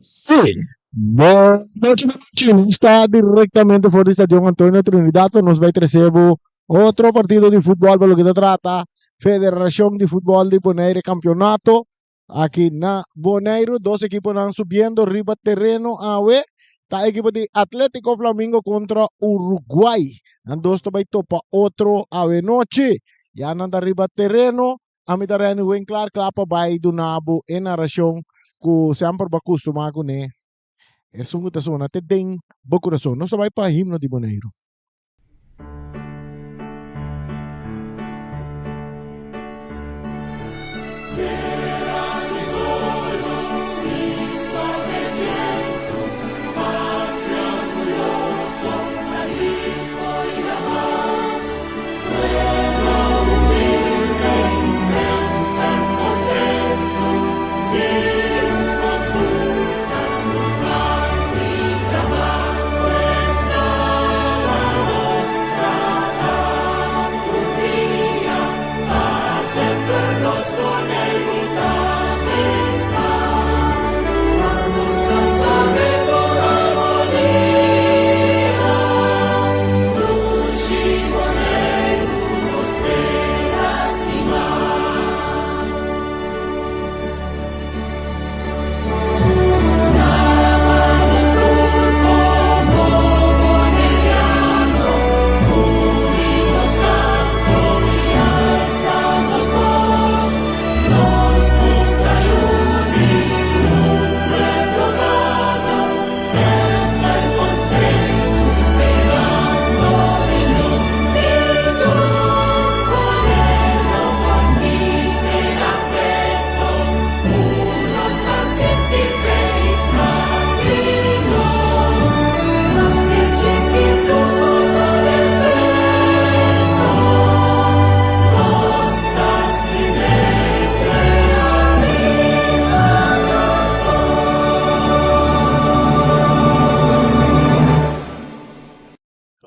Sí, boa noite, Martins. Está directamente fora do estádio Antônio Trinidad. Nos vai trazer outro partido de futebol, pelo que se trata, Federação de Futebol de Bonaire Campeonato. Aqui na Bonaire, dois equipos estão subindo, riba terreno, awe. Tá a equipe de Atlético Flamengo contra Uruguai. Andos vai topa outro awe noite. Já nanda riba terreno, a mitarani wen clar, klapa vai do nabo, em narração ku sempre acostumado com né é sungo ta sona te ding bokurason no sabay pa himno di Bonaire.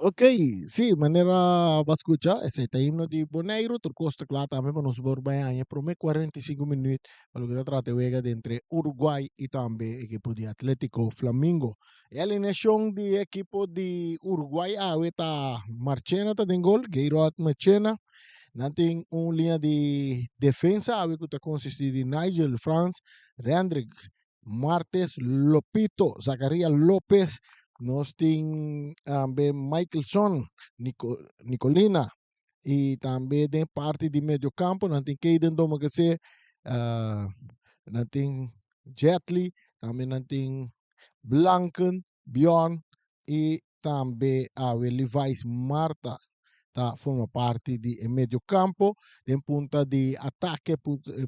Ok, sí, manera va a escuchar ese himno de Bonaire, Turcosta Clata, también para nos borbayan, por 45 minutos, para lo que se trata de entre Uruguay y también equipo de Atlético Flamingo. Y la alineación de equipo de Uruguay, ahorita Marchena está en gol, Geirat Marchena, natin una línea de defensa, ahorita consiste de Nigel Franz, Rendrick Martes, Lopito, Zacarías López, nós tem também Michaelson, Nicolina, e também tem parte de meio campo, nós tem Caden Domagase, nós tem Jetli, também nós tem Blanken, Bjorn, e também a Levi's Marta, tá, forma parte de meio campo, tem punta de ataque,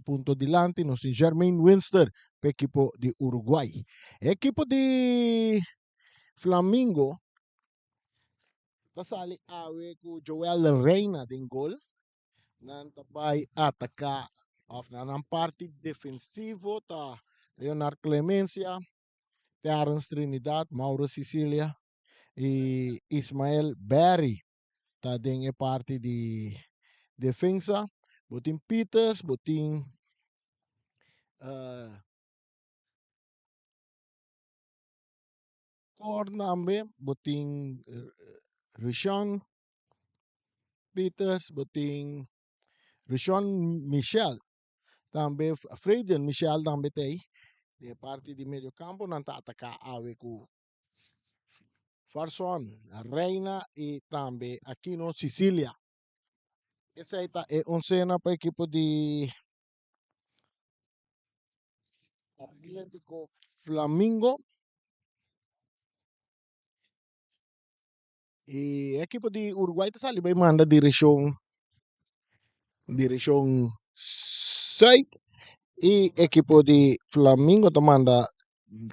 punto delante, nós tem Jermaine Winster, equipo de Uruguai. Equipo de Flamingo, kasali awe ku Joel Reina din gol. Nantabay ataka of na ng parte defensivo ta Leonard Clemencia, Terence Trinidad, Mauro Sicilia, e Ismael Berry ta din e parte di defensa. Buting Peters, buting Cornambe, buting Rishon Peters, buting Rishon Michel, também Freden Michel também tem de parte de meio campo não está atacar awe com Farson, Reina e também Aquino Sicilia. Essa aí é uma cena para a equipe de Atlético Flamingo e a equipe de Uruguai está ali vai mandar direção 6 e a equipe de Flamingo está manda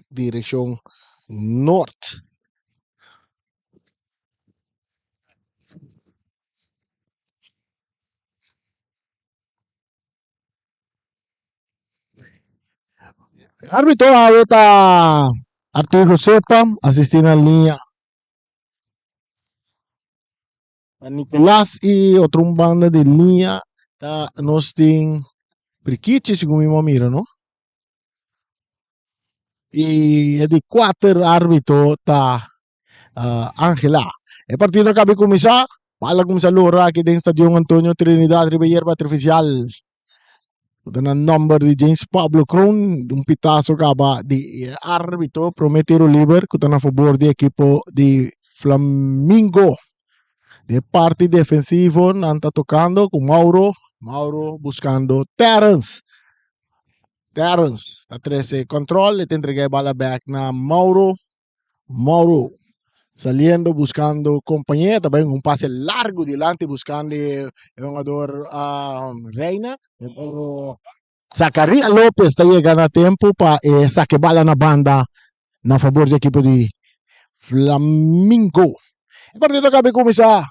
direção norte. Árbitro ahorita Arturo Sepa, asistir na linha a Nicolás e outra banda de linha tá, nós tem Perché siccome mi mirano, e di quattro arbitro ta Angela. E partito capi kumisa, pala kumisa lura che den Stadion Antonio Trinidad Ribeirba Artificial. Con il numero di James Pablo Cron, un pitazo capa di arbitro Prometero Liber, con a favore di equipo di Flamingo. De parte defensivo, anda tocando con Mauro buscando Terence. Terence, a 13 control, le entrega bala back na Mauro saliendo, buscando compañía, también un pase largo delante, buscando el jugador Reina. Zacarías López está llegando a tiempo para saque bala na banda na favor del equipo de Flamingo. El partido acaba de comenzar.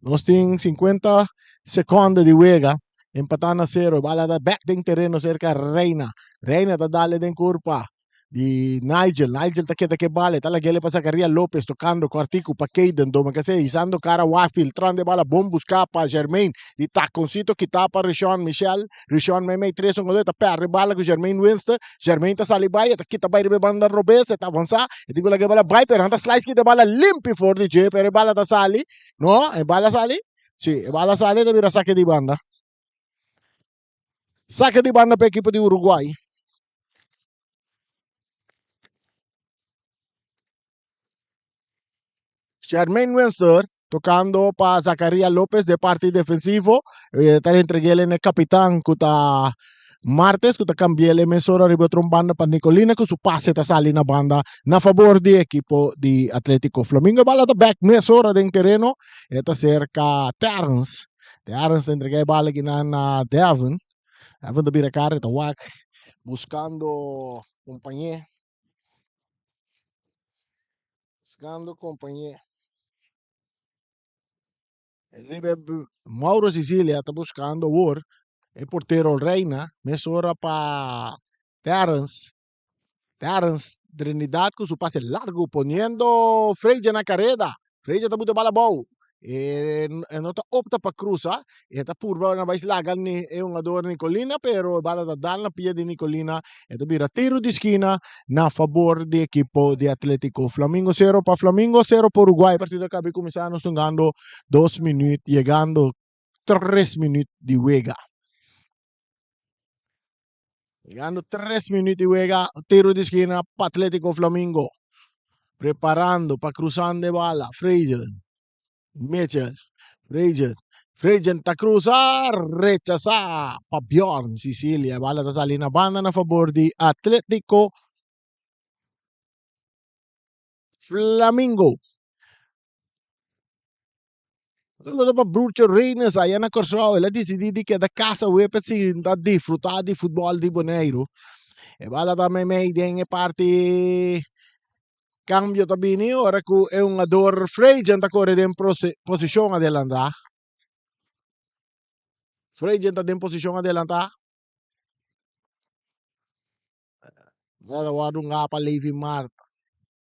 Nos tienen 50 segundos de juega. Empatan a 0. Bala da back den terreno cerca Reina. Reina da dale den curva di Nigel. Nigel taqueta que bala. Tala que le pasa Zacarías López tocando quartico pa Caden. Doma que se isando cara Waffle. Tran de bala bom buscar pa Germain. Di taconcito que tapa Rishon Michel. Rishon Memei 3 un godeta per bala con Germain Winston. Germain ta sali bay. Ta kita bay ribe banda Robert. Ta avanza. E dico la que bala bay. Per anta slice que de bala limpi for di J. Per bala ta sali. No? E bala sali? Sì, e bala sali de vira saque di banda. Saque di banda per equipo di Uruguay. Jermaine Winston tocando para Zacarías López de parte defensivo. Están entreguéle en el capitán kuta Martes, kuta cambiele mesora ribe banda para Nicolina con su pase ta sali na banda na favor di equipo di Atlético Flamingo. Bala da back mesora den terreno. Eta cerca Terence. Terence entrega bala ginan na Devon. Devon da bira cara tawak buscando compañía. Buscando compañía. Mauro Sicilia está buscando Ward, el portero Reina, mesura para Terence. Terence Trinidad con su pase largo, poniendo Freire na carrera. Freire está muito bala boa. Não está opta para cruzar. Está purva na base lagan ni é um ador Nicolina, pero bala da dal na pia de Nicolina. Ito bira tiro de esquina na favor de equipo de Atlético Flamingo 0 para Flamingo, 0 para Uruguay. Partido acaba começando jugando 2 minutos, llegando 3 minutos de juega. Llegando 3 minutos de juega, tiro de esquina para Atlético Flamingo. Preparando para cruzar de bala. Freire. Mitchell, Freire ta cruzar, rechaza pa Bjorn Sicilia, bala ta sali na banda na favor di Atlético Flamingo. Lo pa Brucho Reines ayan na corso, la decididi che da casa we pezzi da disfrutar di football di Bonaire. E bala ta me den e parti cambio tabini ora cu è un ador Freire ta corre in posizione adelanta. Freire ta in posizione adelanta. Waduh ngapa Levi Marta.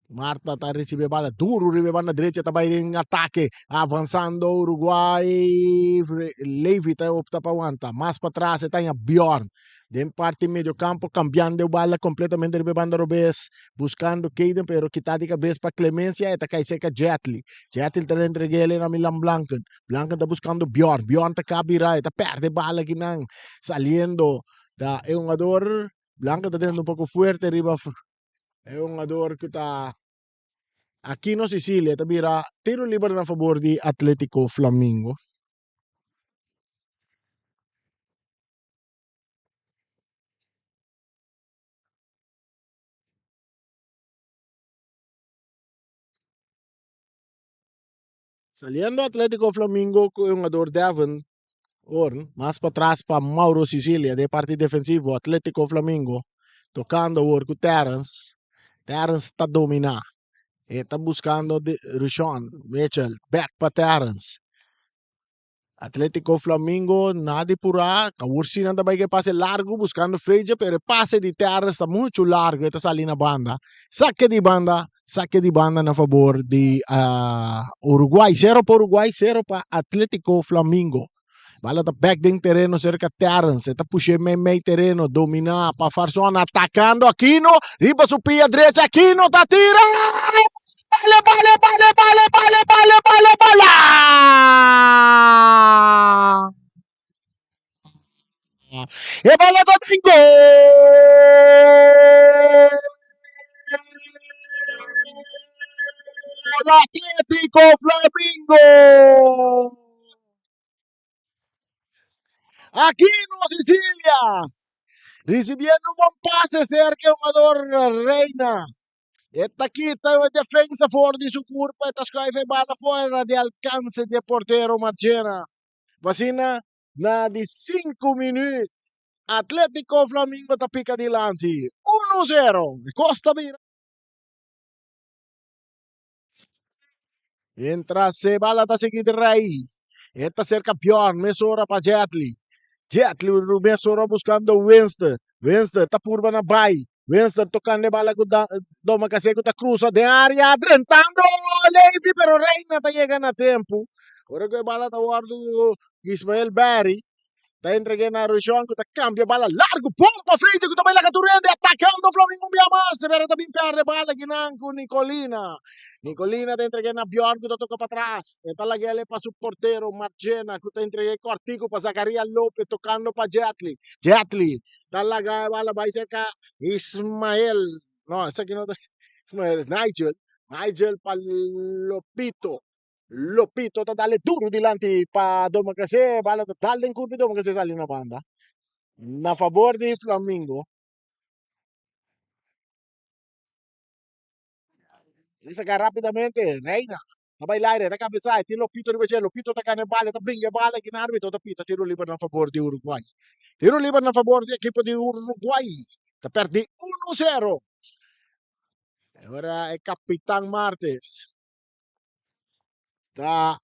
Marta está recibe bala duro, recibe bala derecha, está en ataque, avanzando Uruguay. Levi está opta para aguantar, más para atrás está en Bjorn. De parte medio campo, cambiando bala completamente de banda Robes, buscando Caden, pero quitar de cabeza para Clemencia, está cae seca Jetli. Jetli está entregando a Milan Blanken. Blanken está buscando Bjorn. Bjorn está cabira, está perde bala aquí saliendo. Es un jugador. Blanca está teniendo un poco fuerte arriba. Es un jugador que está aquí en Sicilia. Mira, tiro libre a favor de Atlético Flamingo. Saliendo Atlético Flamingo con un jugador Devon Horn, más para atrás para Mauro Sicilia de parte defensivo Atlético Flamingo, tocando con Terence. Terence está dominando. Está buscando Rishon Mitchell, back para Terence. Atlético Flamingo, nada por ahí. Cabursina também que pase largo, buscando Freire, pero pase de terra está muito largo, está saliendo na banda. Saque de banda na favor de Uruguay. 0 para Uruguay, 0 para Atlético Flamingo. Bala ta back din terreno cerca Terence. Eta puxe meio terreno. Domina para Farsona. Atacando Aquino. Riba su pia derecha. Aquino ta tira. Bale, bale, bale, bale, bale, bale, bale, bala. E bala ta Atlético Flamingo. Aquino Sicilia. Recibiendo un buen pase cerca un jugador Reina. Esta quita una defensa fuera de su curva. Esta scrive bala fuera de alcance de portero Marchena. Vacina na de 5 minutos. Atlético Flamingo ta pica dilante. 1-0. Costa Mira. Entra se bala ta seguir Rey. Esta cerca Bjorn. Mesora para Jetli. Jetli Mesora buscando Winston. Winston ta purba na bay. Winston tocando bala con Doma Casego ta cruza de área. Trentando Levi pero Reina ta llega a tiempo. Ahora que bala ta guardo Ismael Barry. Está entregando a Rushon, que cambia bala largo, pompa frente, que também lá caturende, atacando o Flamengo um mais, severa também perde bala que não com Nicolina. Nicolina está entregando a Bjorn, que toca para trás. Está lá que ele para o porteiro, Marchena, que está entregando Cortico para Zacarias Lopes, tocando para Jetli. Jetli, está lá que a bala vai ser Ismael. Não, esse aqui não é Ismael, Nigel. Nigel para Lopito. Lopito ta dale duro dilante pa Doma kasi bala ta dale en curva Doma kasi sali na banda na favor de Flamengo. Ele saca rapidamente Reina ta bailare ta cabeza ti Lopito ribe Lopito ta cane bala ta bringa bala che arbitro ta pita tiro libero na favor de Uruguay. Tiro libero na favor de equipo de Uruguay. Ta perdi 1-0. Ora è Capitán Martes. Ta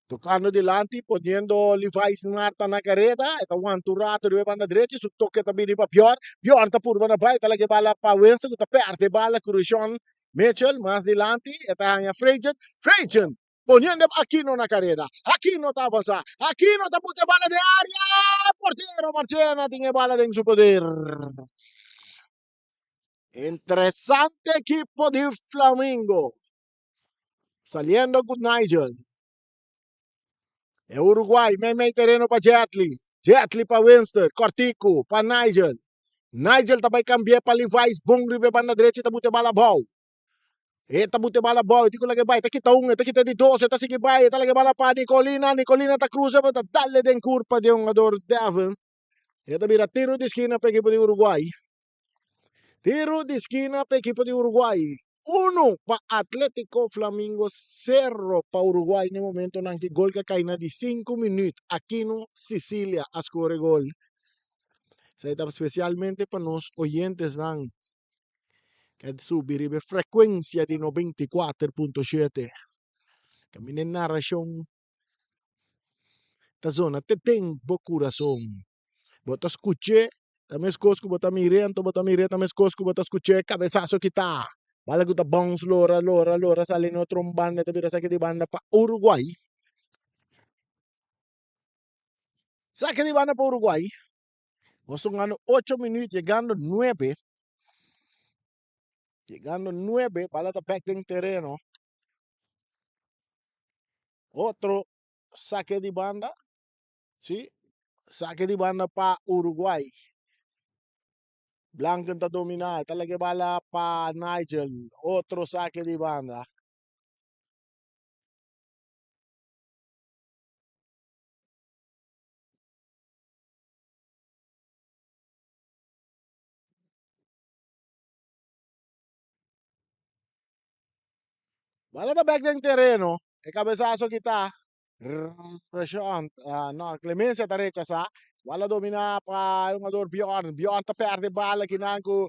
tocando dilante, poniendo Levi's Marta na careta, eta wanturato di banda direita, su tocca tabini pa Bjorn, Bjorn ta purba na bai, talaga bala pa Winston, ta perde bala Christian Mitchell, mas dilante, eta hanya Frejen, Frejen, poniendo Aquino na careta, Aquino ta avanza, Aquino ta pute bala de área, portero Marchena tiene bala en su poder. Interesante equipo de Flamengo, saliendo con Nigel. É Uruguai, meio terreno para Jetli. Jetli para Winston, Cortico para Nigel. Nigel também cambia para Levi's, bom ribe para na direita, tá bute bala bom. Eta bute bala bom, tiko lagi bay, tá kita tá kita di 12, tá sige bay, tá lagi bala pa Nicolina, Nicolina tá cruza, tá dale den curva de um jogador Devon. Eta vira tiro de esquina para equipo de Uruguai. Tiro de esquina para equipo de Uruguai. 1 para Atlético Flamengo, 0 para Uruguai no momento en que gol que cae de 5 minutos. Aquino Sicilia a score gol. Especialmente para los oyentes dan que subir a frecuencia de 94.7. Camina en narración. Esta zona te tengo corazón. Bota escuché. Também escosco, bota mirento, também escosco, bota escuché. Cabeçazo que tá. Bala que tá bounce, lora, sale no trombanda, te vira saque de banda para Uruguay. Saque de banda para Uruguay. Vamos ganando 8 minutos, llegando 9. Llegando 9, bala está back en terreno. Otro saque de banda. Sí, saque de banda para Uruguay. Blanco está dominado, talaga bala para Nigel. Otro saque de banda. Bala está back en terreno. El cabezazo que está. Pressão, no, Clemência está rechaçar. Wala domina para um jogador Bjorn. Bjorn tá perde bala que não com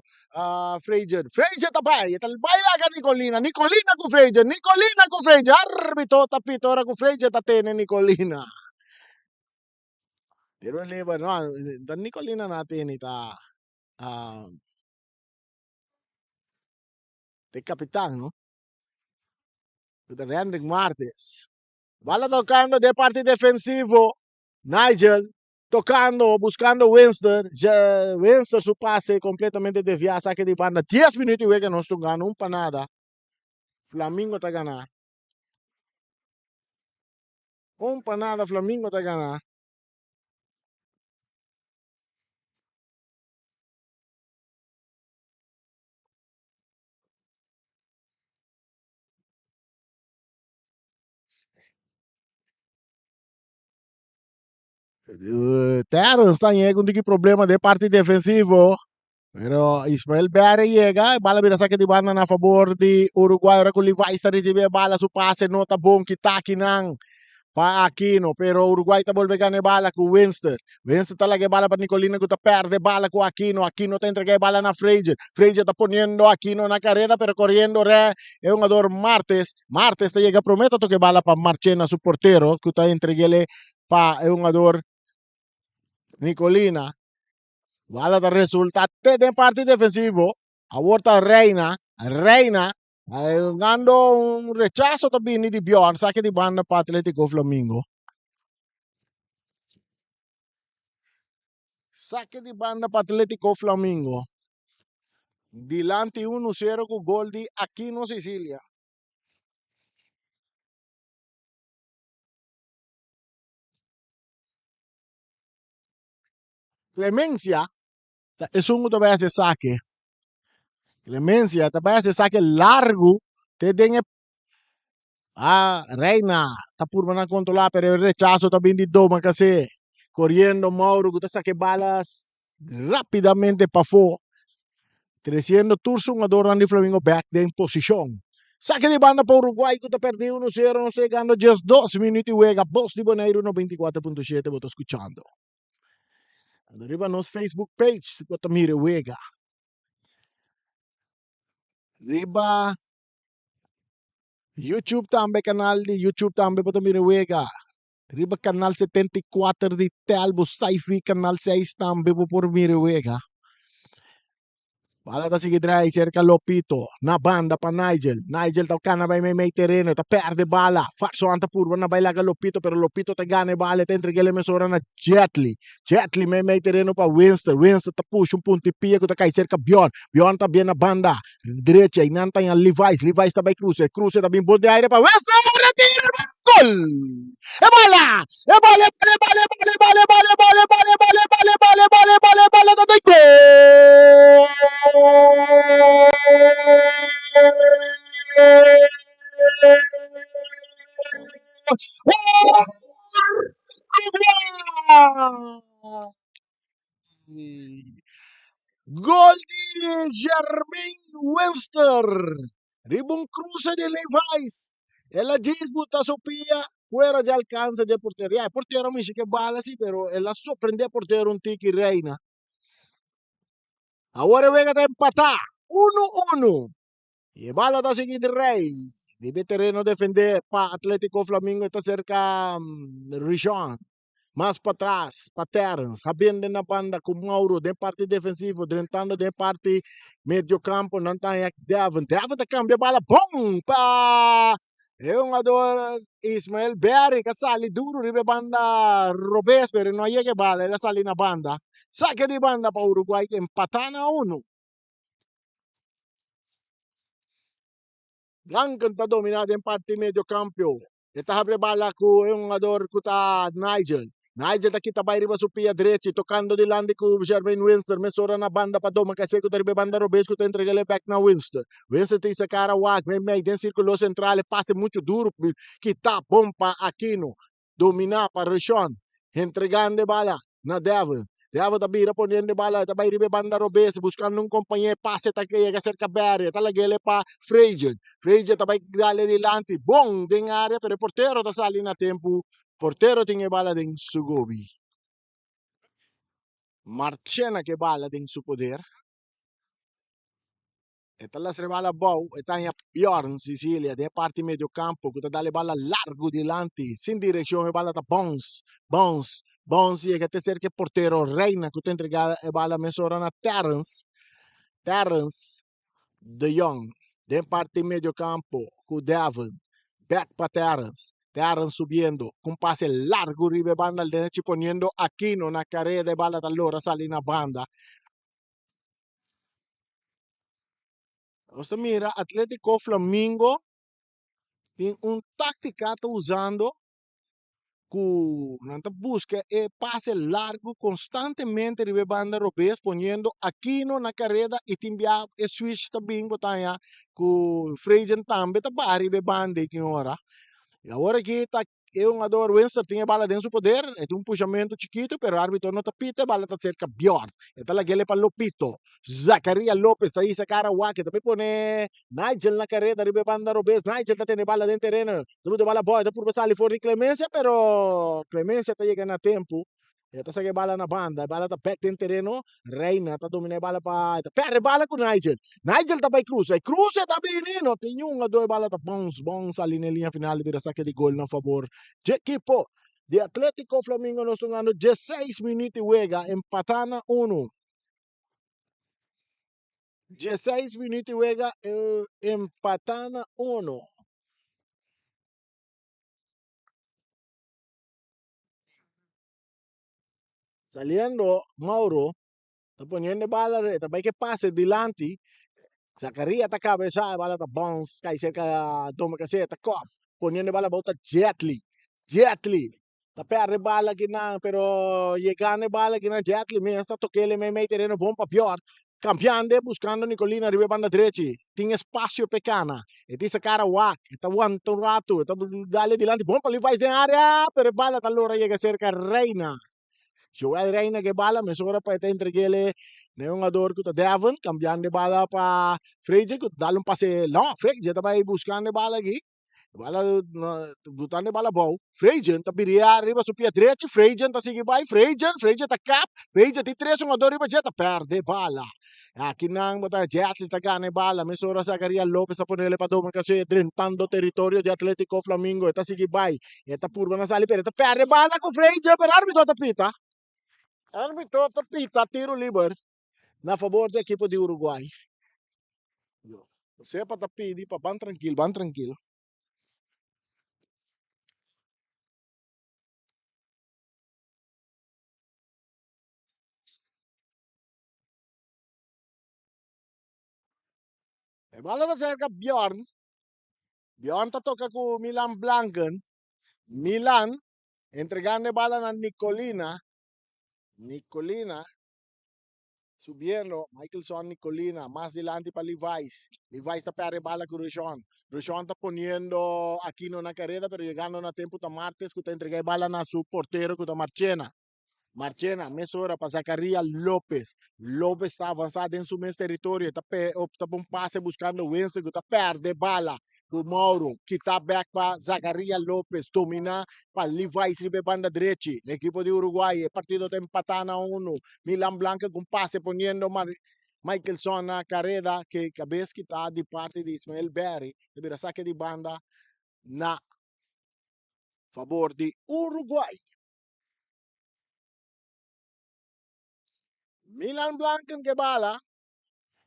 Frejen. Frejen tá bem. Tá bem lá com Nicolina. Nicolina com Frejen. Nicolina com Frejen. Arbitro tá pitora com Frejen tá tendo Nicolina. Pero leva no, da Nicolina natin ita de capitán, no? De Rendrik Martes. Bala tocando de parte defensivo. Nigel tocando, buscando Winston. Winston su pase completamente desviado, saque de banda. 10 minutos y que no están ganando un panada. Flamengo está ganando. Un panada, Flamengo está ganando. Terence está com problema de parte defensivo. Pero Ismael Beare llega, bala vira saque de banda a favor de Uruguay. Ahora que o Levi está recebendo bala, su pase não tá bom que tá aqui não. Pa Aquino, pero Uruguay está volve ganhar bala com Winston. Winston está largando bala para Nicolina que está perde bala com Aquino. Aquino está entregando bala na Frazier. Frazier está poniendo Aquino na carrera, pero correndo re. É um jogador Martes. Martes está llega, prometo que bala para Marchena, su portero, que está entregando para é um jogador Nicolina. Bala da resultado de parte defensivo. Ahorita Reina, dando un rechazo también di Bjorn, saque di banda para Atlético Flamingo. Saque di banda para Atlético Flamingo. Dilante 1-0 con gol di Aquino Sicilia. Clemencia es un que hace saque. Clemencia también hace saque largo. Te den Reina está por van a controlar, pero el rechazo también de Doma casi corriendo Mauro, que saque balas rápidamente para afuera. Creciendo Tursun, adoran de Flamengo back de posición. Saque de banda para Uruguay, que está perdido 1-0, no sé, ganando just 2 minutos y juega. Boss de Bonaire 124.7, vos escuchando. Arriba nos Facebook page, que está mire juega. Arriba YouTube también, canal de YouTube también, para mire juega. Arriba canal 74 de Telbo Saifi, canal 6 también, por mire juega. Bala ta sige drai cerca Lopito na banda pa Nigel. Nigel tau kana vai may terreno ta perde bala. Farso anta purba na bailaga Lopito pero Lopito ta gane bala ta entregele mesora na Jetli. Jetli may terreno pa Winston. Winston ta push un punti pia ko ta kai cerca Bjorn. Bjorn ta bien na banda. Derecha inanta yang Levi's. Levi's ta vai Cruze. Cruze ta bin bonde aire pa Winston. Retira gol! E bola! E bola! E bola! E bola! E bola! E bola! E bola! E bola! E bola! E bola! E bola! E bola! E bola! E bola! Da gol! Gol de Jermaine Webster. Ribon cruce de Levi's. Ela disputa Sofia fuera de alcance de portería. El portero me dice que bala sí, pero ela sorprende a portero un tiki reina. Ahora venga a empatar. 1-1. Y bala da seguir rey. Debe terreno defender para Atlético Flamengo. Está cerca Richon. Mas para trás, para Terence, sabendo na banda com Mauro, de parte defensivo, tentando de parte meio campo, não tem Devon. Devon tá cambia bala, bom, pa! É um jogador Ismael Berry, que sale duro, ribe banda Robes, pero não chega bala, ele sale na banda. Saque de banda para Uruguai, empatando a 1. Blanca está dominado em parte meio campo. Está abre bala com um jogador que está Nigel. Nigel tá aqui também riba su pia direita, tocando de lande com Jermaine Winston, mesora na banda para doma, que seco riba banda Robesco, tá entregando back na Winston. Winston tem essa cara wag, meio dentro círculo central, passe muito duro, que tá bom para Aquino, dominar para Rishon, entregando bala na Devon. Devon tá bira poniendo bala, tá riba banda Robesco, buscando um companheiro, passe tá que chega cerca Barry, tá lagele para Frazier. Frazier tá dale dilante, bom, den área, pero portero tá salindo a tempo. Portero tinha bala din Sugobi. Marchena que bala din su poder. Esta la se bala bau, esta en Bjorn Sicilia, de parte medio campo, que dale bala largo delante, sin dirección, bala da Bounce, y que te cerca portero Reina, que te entrega bala mesora na Terence de Jong, de parte medio campo, com Devon, back para Terence. Estaban subiendo con pase largo ribe banda al derecho poniendo Aquino una carrera de bala allora sale una banda. Você mira, Atlético Flamingo tem tática tá usando que nanta busca e pase largo constantemente ribe banda robes poniendo Aquino na carrera e timbia e switch ta bingo tanya ku Frejen tambe ta bari ribe banda que hora. E agora que tá eu um adoro Winston tinha bala dentro do poder, é um puxamento chiquito, pero o árbitro não tapita, bala tá cerca pior. Então lá ele para Lopito, Zacaria Lopes tá aí essa cara waque, também pone Nigel na carrera, ribe banda Robes, Nigel tá tendo bala dentro terreno, tudo de bala boy, tá por passar ali fora de Clemência, pero Clemência tá chegando a tempo. Ito sa bala na banda, bala ta back din terreno, Reina ta domina bala pa, perde bala con Nigel. Nigel ta by Cruz, Cruz ta binino, tinyong nga doy bala ta bounce ali na linha final de saque de gol na favor de equipo de Atlético Flamingo nos tungando 16 minutos juega, empatana 1. 16 minutos juega, empatana 1. Saliendo Mauro, está poniendo bala, está que pase delante. Zacaria tá cabeça, a bala tá bounce, cai cerca da toma caceta, cop, poniendo bala volta Jetli, tá perde bala que não, pero llegando bala que não Jetli, mesmo está toquele me terreno bom para pior, cambiando, buscando Nicolina arriba banda direita, tem espaço pecana, e disse cara wak, tá aguanta um rato, tá dale dilante, bom para ali vai na área, pero bala tá lora chega cerca Reina. Joel Reina que bala, me sobra para te entreguele jogador que Devon, cambiando de bala para Freire, que dá um passe long, Freire estava aí buscando bala aqui, bala, botando bala bom, Freire está viria arriba su pia direito, Freire está seguindo vai, Freire está cap, Freire tem 3 jogadores riba já perde bala. Aqui não botar Jet está ganhando bala, me sobra Zacaria Lopes a ponerle para domar kasi drentando território de Atlético Flamingo, está seguindo vai, está purba na sali, pero está perde bala com Freire, pero árbitro está pita. Árbitro pita tiro livre na favor da equipe de Uruguai. Você para pedir para ban tranquilo, ban tranquilo. E bala na cerca Bjorn. Bjorn tá toca com Milan Blanken. Milan entregando bala na Nicolina. Nicolina subiendo, Michaelson Nicolina, más adelante para Levi's. Levi's está perde bala con Rushon. Rushon está poniendo aquí no na carrera, pero llegando na tempo ta martes, que te entregué bala na su portero, que ta Marchena. Marchena, mesura para Zacaria Lopes. Lopes está avançado em seu mesmo território. Está um passe buscando o Winston, que está perde bala. O Mauro, que está back para Zacaria Lopes. Domina para Levi Sribe banda direita. Equipo de Uruguai. Partido está empatando a 1. Milan Blanca com passe poniendo Michaelson na carrera, que cabeça que está de parte de Ismael Berry. Deverá saque de banda na favor de Uruguai. Milan Blanken que bala.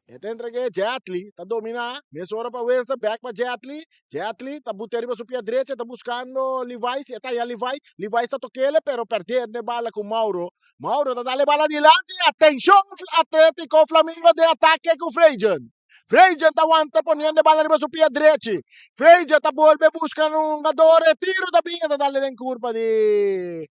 Ete entreguei Jetli, tá dominar, mesora para West, back para Jetli, Jetli, tá botando para sua pia direita, tá buscando Levi, tá aí Levi está toquele, pero perder de bala com Mauro, Mauro tá dando bala adiante, atenção, Atlético Flamingo de ataque com Freire, Freire tá aguanta poniendo bala para sua pia direita, Freire tá volve buscando um jogador, tiro da binha, tá dando em curva de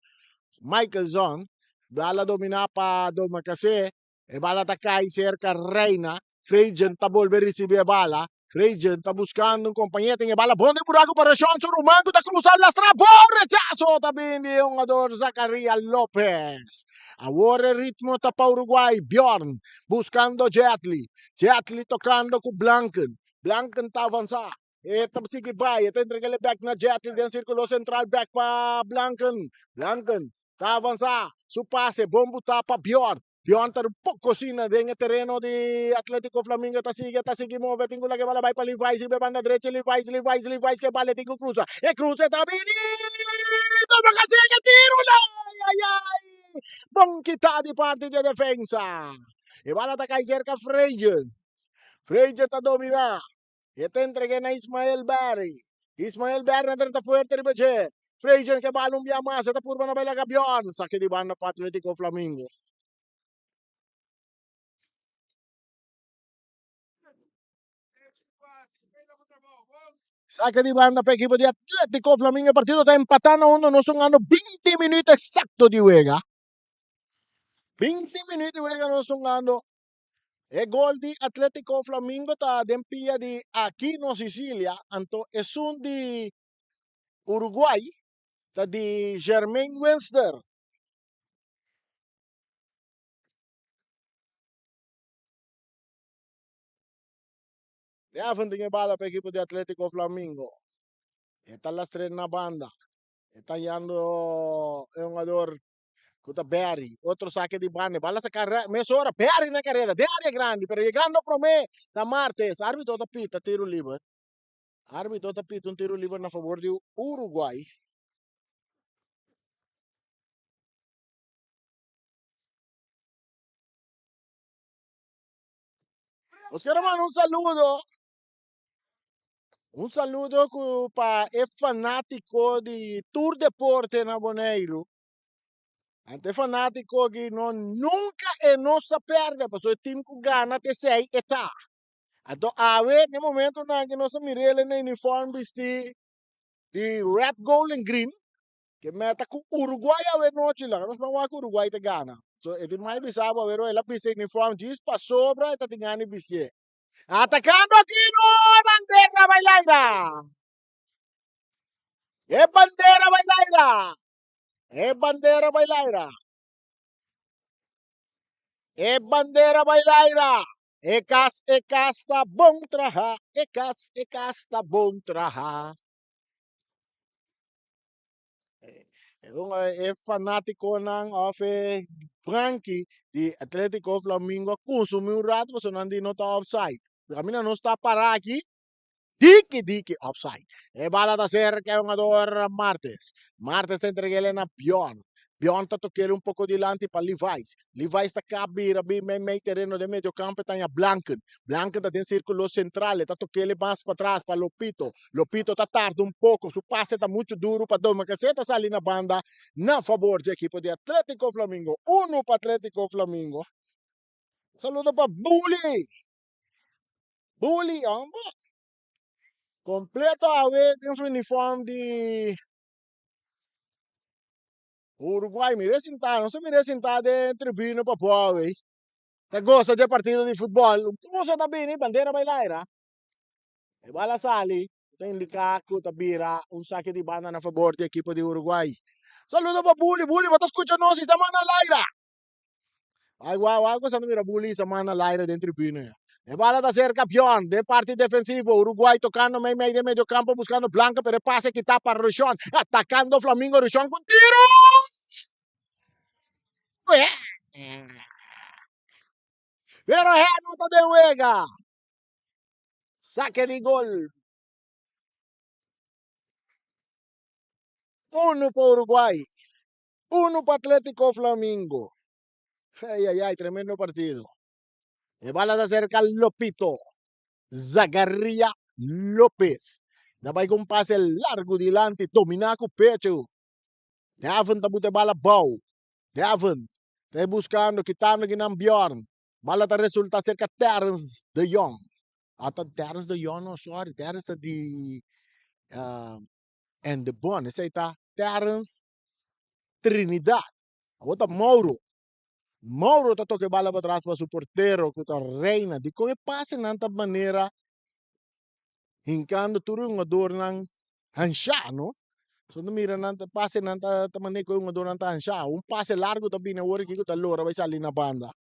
Michael Zong, bala dominar para Domacase, e bala ta cai cerca Reina, Freire tá volver receber a bala, Freire tá buscando um companheiro, tem a bala, bom de buraco para Sean Surumango, tá cruzando las trabas, rechazo também de um jogador Zacaria Lopes. Agora ritmo tá para Uruguai, Bjorn, buscando Jetli tocando com Blanken, Blanken tá avançar. Eta sige bay, eta entregale back na Jetli dentro círculo central, back para Blanken, Blanken, tá avançar, su pase, bombo tá para Bjorn, Bjorn tá um pouco cocina dentro do terreno de Atlético Flamingo, tá sige, move, tingo lá que bala vai para Levi, se banda direita, Levi, que bala, tingo cruza, e cruza tá bonito, makasiga tiro na, ai, bom kita de parte de defensa, e bala tá cai cerca Freire tá dominar, e tá entregue na Ismael Berry, Ismael Berna está fuerte, ribeche. Frazier che balon via massa, ta purba una bella gabion. Saque di banda per Atletico Flamingo. Saque di banda per equipo di Atletico Flamingo. El partido está empatando uno, no son ganando 20 minutos exactos de juega. 20 minutos de juega no son ganando. E gol di Atletico Flamingo ta dempia di Aquino Sicilia. Anto es un di Uruguay. Ta di Jermaine Wenster. E a bala per equipo di Atletico Flamingo. Está la estrena banda. Está yendo un jugador Kuta Berry, otro saque de banda, bala sa carrera, mesora, Berry na carrera, de área grande, pero llegando pro me, ta Martes, árbitro ta pita tiro livre. Árbitro ta pita un tiro livre na favor de Uruguay. Oscar hermano, un saludo para el fanático de Tour Deporte na Boneiro. Ante fanático que no nunca e não se perde, pues o time que gana te sei eta. Então, a ver, no momento na que nós mirele na uniforme vestir de red, gold and green, que meta com Uruguai a ver noite lá, nós vamos com Uruguai te gana. So, ele mais bisaba a ver, ela pisa uniforme diz para sobra e tá tingani bisye. Atacando aqui no bandera bailaira. É bandera bailaira. É bandera bailaira. É bandera bailaira. Ekas bom traha. Ekas bom traha. Yung fanático ng Ofe Frankie di Atletico Flamingo consumiu um rato, mas não não está offside. Kami na não está para aqui, diki offside. E bala da ser que é um jogador Martes. Martes te entreguele na Bjorn. Bjorn tá tocando um pouco dilante para Levi's. Levi's tá cabira bem meio terreno de meio campo tá em Blanken. Blanken tá dentro círculo central, tá tocando mais para trás para Lopito. Lopito tá tarde um pouco, su passe tá muito duro para Doma Caceta ali na banda na favor do equipo de Atlético Flamingo. Uno para Atlético Flamingo. Saludo para Bully. Bully, completo a ver en su uniforme de Uruguay. Mire sentado, no se mire sentado de tribuna para pobre. Te gosta de partido de fútbol. Gosta também, bandeira bailaira. E bala sali, tem indicato, tabira, un saque de banda na favor do equipo de Uruguay. Saludo para Bully, Bully, você escuta nós e semana laira. Ai, guau, cosa mira Bully semana laira dentro tribuna. E bala da ser campeón de parte defensivo. Uruguay tocando meio de medio campo, buscando Blanca, pero pase que está para Rushon. Atacando Flamingo, Rushon con tiro. Pero es nota de juega. Saque de gol. Uno para Uruguay. Uno para Atlético Flamingo. Ay, tremendo partido. E bala de cerca Lopito. Zacaria López. Dabai com pase largo dilante. Dominar com o pecho. Devon tabute bala bau. Devon. Tá buscando, quitando que não Bjorn. Bala tá resulta cerca Terence de Jong. Até Terence de Jong, no, sorry. Terence de... and the Bon. Esse aí tá Terence Trinidad. Agora Mauro. Mauro tá toque bala para trás para o porteiro, que tá reina. De como passa nanta maneira, hincando tudo um ador ng hansha, no? So, não mira nanta, passa nanta maneira com um ador nanta hansha. Um passe largo também na hora que tá lora, vai sair na banda.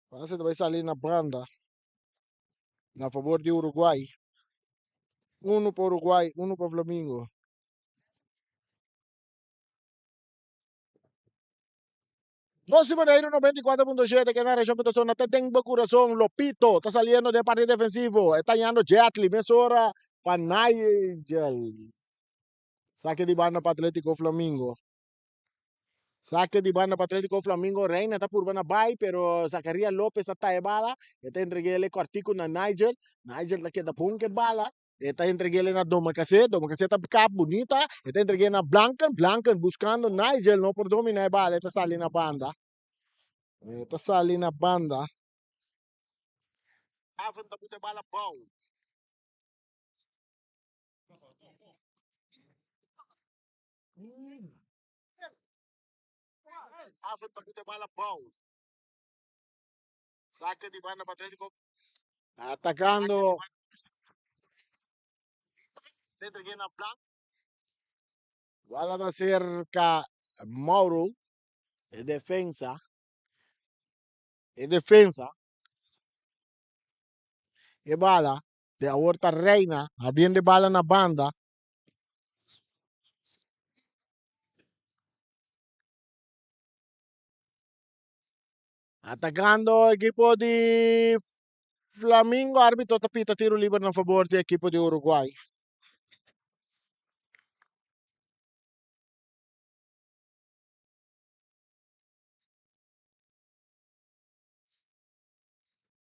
Passe vai sair na banda, na favor de Uruguai. Uno para Uruguai, uno para Flamengo. Doce Maneiro 94.7 que na região que está até tem coração, Lopito, está saliendo de parte defensivo, está yendo Jetli, mesora para Nigel. Saque de banda para Atlético Flamingo. Saque de banda para Atlético Flamingo, Reina está por banda bay, pero Zacarías López está de bala, está entreguele cortico na Nigel, Nigel está queda pun que bala, Está entreguele na Doma Casseta cap bonita, está entreguele na Blanken buscando Nigel, não por dominar a bala, está sali na banda. Está sali na banda. Avanta puta bala bom. Avanta puta bala bom. Saca de banda para Atlético. Atacando. Entreguele na Blanc. Bala da cerca Mauro. E defensa. E defensa. E bala. De a horta reina. Abriendo bala na banda. Atacando equipo di Flamingo, arbitro tapita tiro libero a favore di equipo di Uruguay.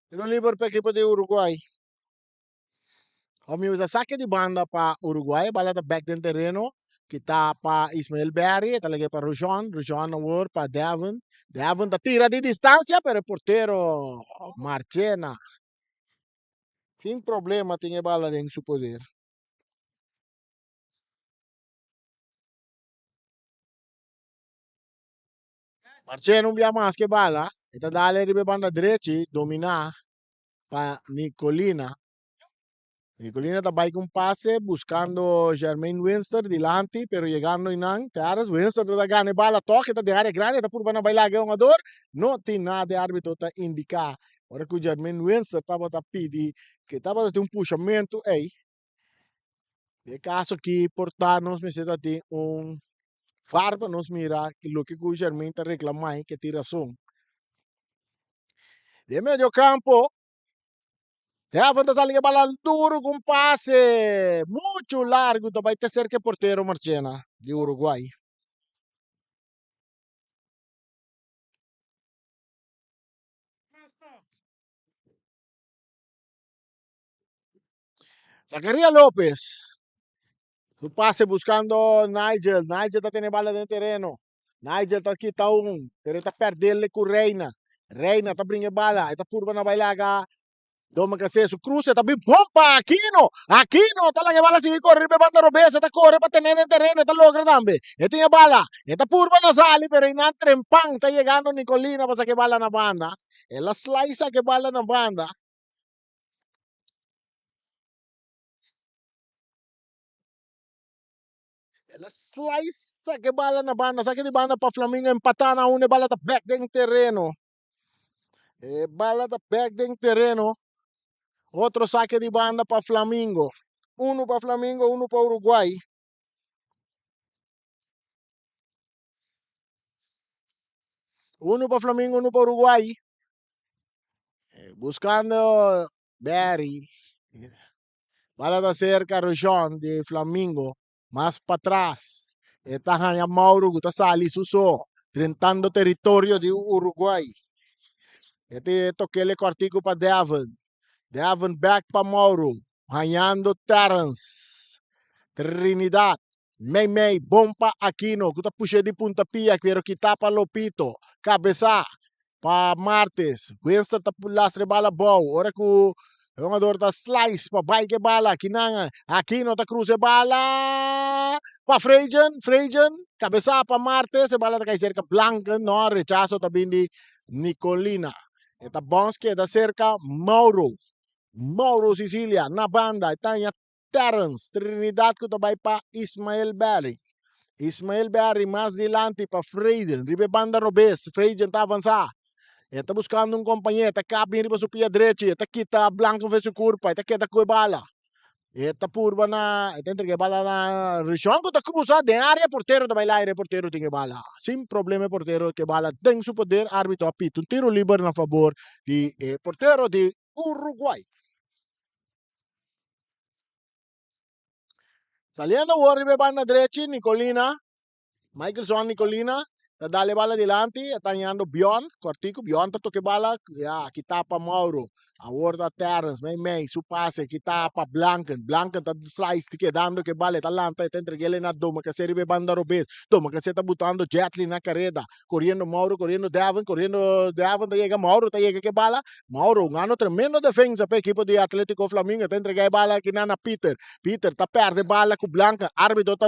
Tiro libero per equipo di Uruguay. Kami usa saque de banda para Uruguay, bala da back del terreno, kita pa Ismael Berry, talaga pa Rujon award pa Devon. Devon da tira di distancia, pero el portero Marchena. Sin problema tiene bala en su poder. Marchena un via más que bala, esta dale ribe banda derecha, domina pa Nicolina. Nicolina está ahí con pase buscando Jermaine Winston delante, pero llegando en Taras, Winston está ganando bala, toque, está de área grande, está por van bailar ganador, no tiene nada de árbitro está indicar. Ahora que Jermaine Winston estaba a pedir que estaba de un puxamento, de caso que portarnos me se de un farpa nos mira que lo que o Jermaine está reclamando que tira son. De medio campo, Devon sale bala duro con pase. Mucho largo. Vai ter cerca porteiro Marchena, de Uruguay. Zacarías López. Su pase buscando Nigel. Nigel está teniendo bala dentro terreno. Nigel está quitando pero está perdendo com Reina. Reina está brinhando bala. Está curva na bailaga. Doma que su cruce también pompa Aquino está la que bala sigue correr pe banda robesa está corre para tener en terreno está logra también este tiene bala esta purva no sale pero en trempan está llegando Nicolina para que bala na banda es la slice que bala na banda es la slice que bala na banda saque de banda para Flamengo empatar a una bala está back en terreno bala está back en terreno otro saque de banda para Flamengo uno para Flamengo uno para Uruguay. Uno para Flamengo, uno para Uruguay. Buscando Berry. Bala da cerca Rojon de Flamengo. Más para atrás. Está a Mauro que está sali suso. Tentando territorio de Uruguay. Este toque le cortico para Devon. Devon back para Mauro. Ganhando Terence. Trinidad. May, bomba Aquino. Que tá puxando de pontapia. Quero quitar para Lopito. Cabeça. Pa Martes. Winston tá lastre bala bom. Ora que o jogador da slice pa bike bala. Kinanga. Aquino tá cruze bala. Pa Frejan. Cabeça pa Martes. Bala tá cerca Blanca. No, rechazo também de Nicolina. Eta bons que da cerca Mauro. Mauro Sicilia. Na banda. Tanya Terence. Trinidad que vai pa Ismael Berry. Ismael Berry mais adelante para Freiden. Ribe banda Robes. Freiden tá avançar. Está buscando um companheiro, está cabendo para subir a direita, está quita blanco fez o curva, está queda com a bala. Está purba na, está entregue bala na Richon, está cruzado de área, porteiro da bailar, porteiro tem bala. Sem problema, porteiro que bala tem seu poder, árbitro apita um tiro livre na favor de porteiro de Uruguai. Saliendo o arriba na direita, Nicolina, Michaelson Nicolina, dale bala adelante, está ganhando Bjorn, cortico, Bjorn toque bala, ya, aqui tapa Mauro, aborda Terence, mei, su passe, aqui tapa Blanken tá slice, que dando que bala, tá lanta, tá entregando na doma, que serve banda Robes, doma, que você tá botando Jetli na carreta, correndo Mauro, correndo Devon, tá chega Mauro, tá chega que bala, Mauro, um ano tremendo defesa para a equipe de Atlético Flamengo, tá entregando bala aqui na Peter tá perde bala com Blanca, árbitro tá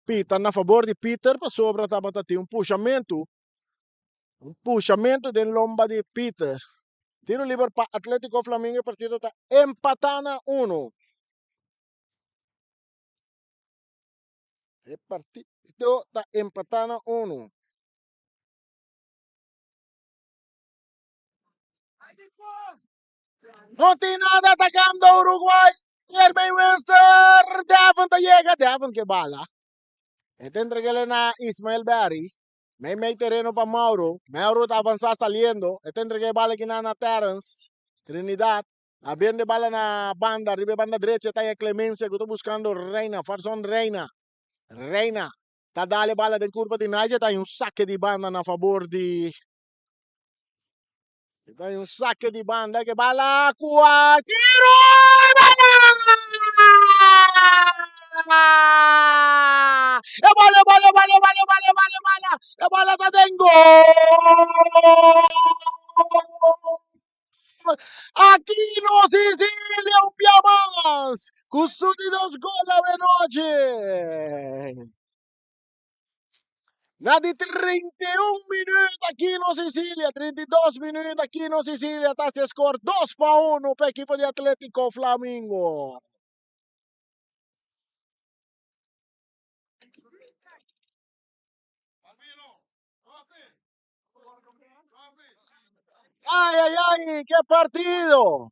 pita na favor de Peter, para sobra tá batendo um puxamento de lomba de Peter. Tiro livre para Atlético Flamengo, partido está empatando 1. El partido está empatando 1. No tiene nada atacando Uruguay. Jermaine Winster. Devon te llega. Devon que bala. Este entreguele na Ismael Berry. May terreno para Mauro. Mauro está avanzando saliendo. Este entregué bala aquí na Terence. Trinidad. Abriendo bala na banda. Arriba banda derecha está Clemencia. Que está buscando Reina. Farson Reina. Reina. Está dale bala de curva de Niger. Está un saque de banda a favor de... Dai un sacco di banda che balla qua. Tiro! E balla. E balla da Dengo. Aquino Sicilia un piamas. Custodi dos gol a noche. Na di 31 minutos aqui no Sicília, 32 minutos aqui no Sicília, tá se score 2-1 para a equipe de Atlético Flamengo. Ai, que partido!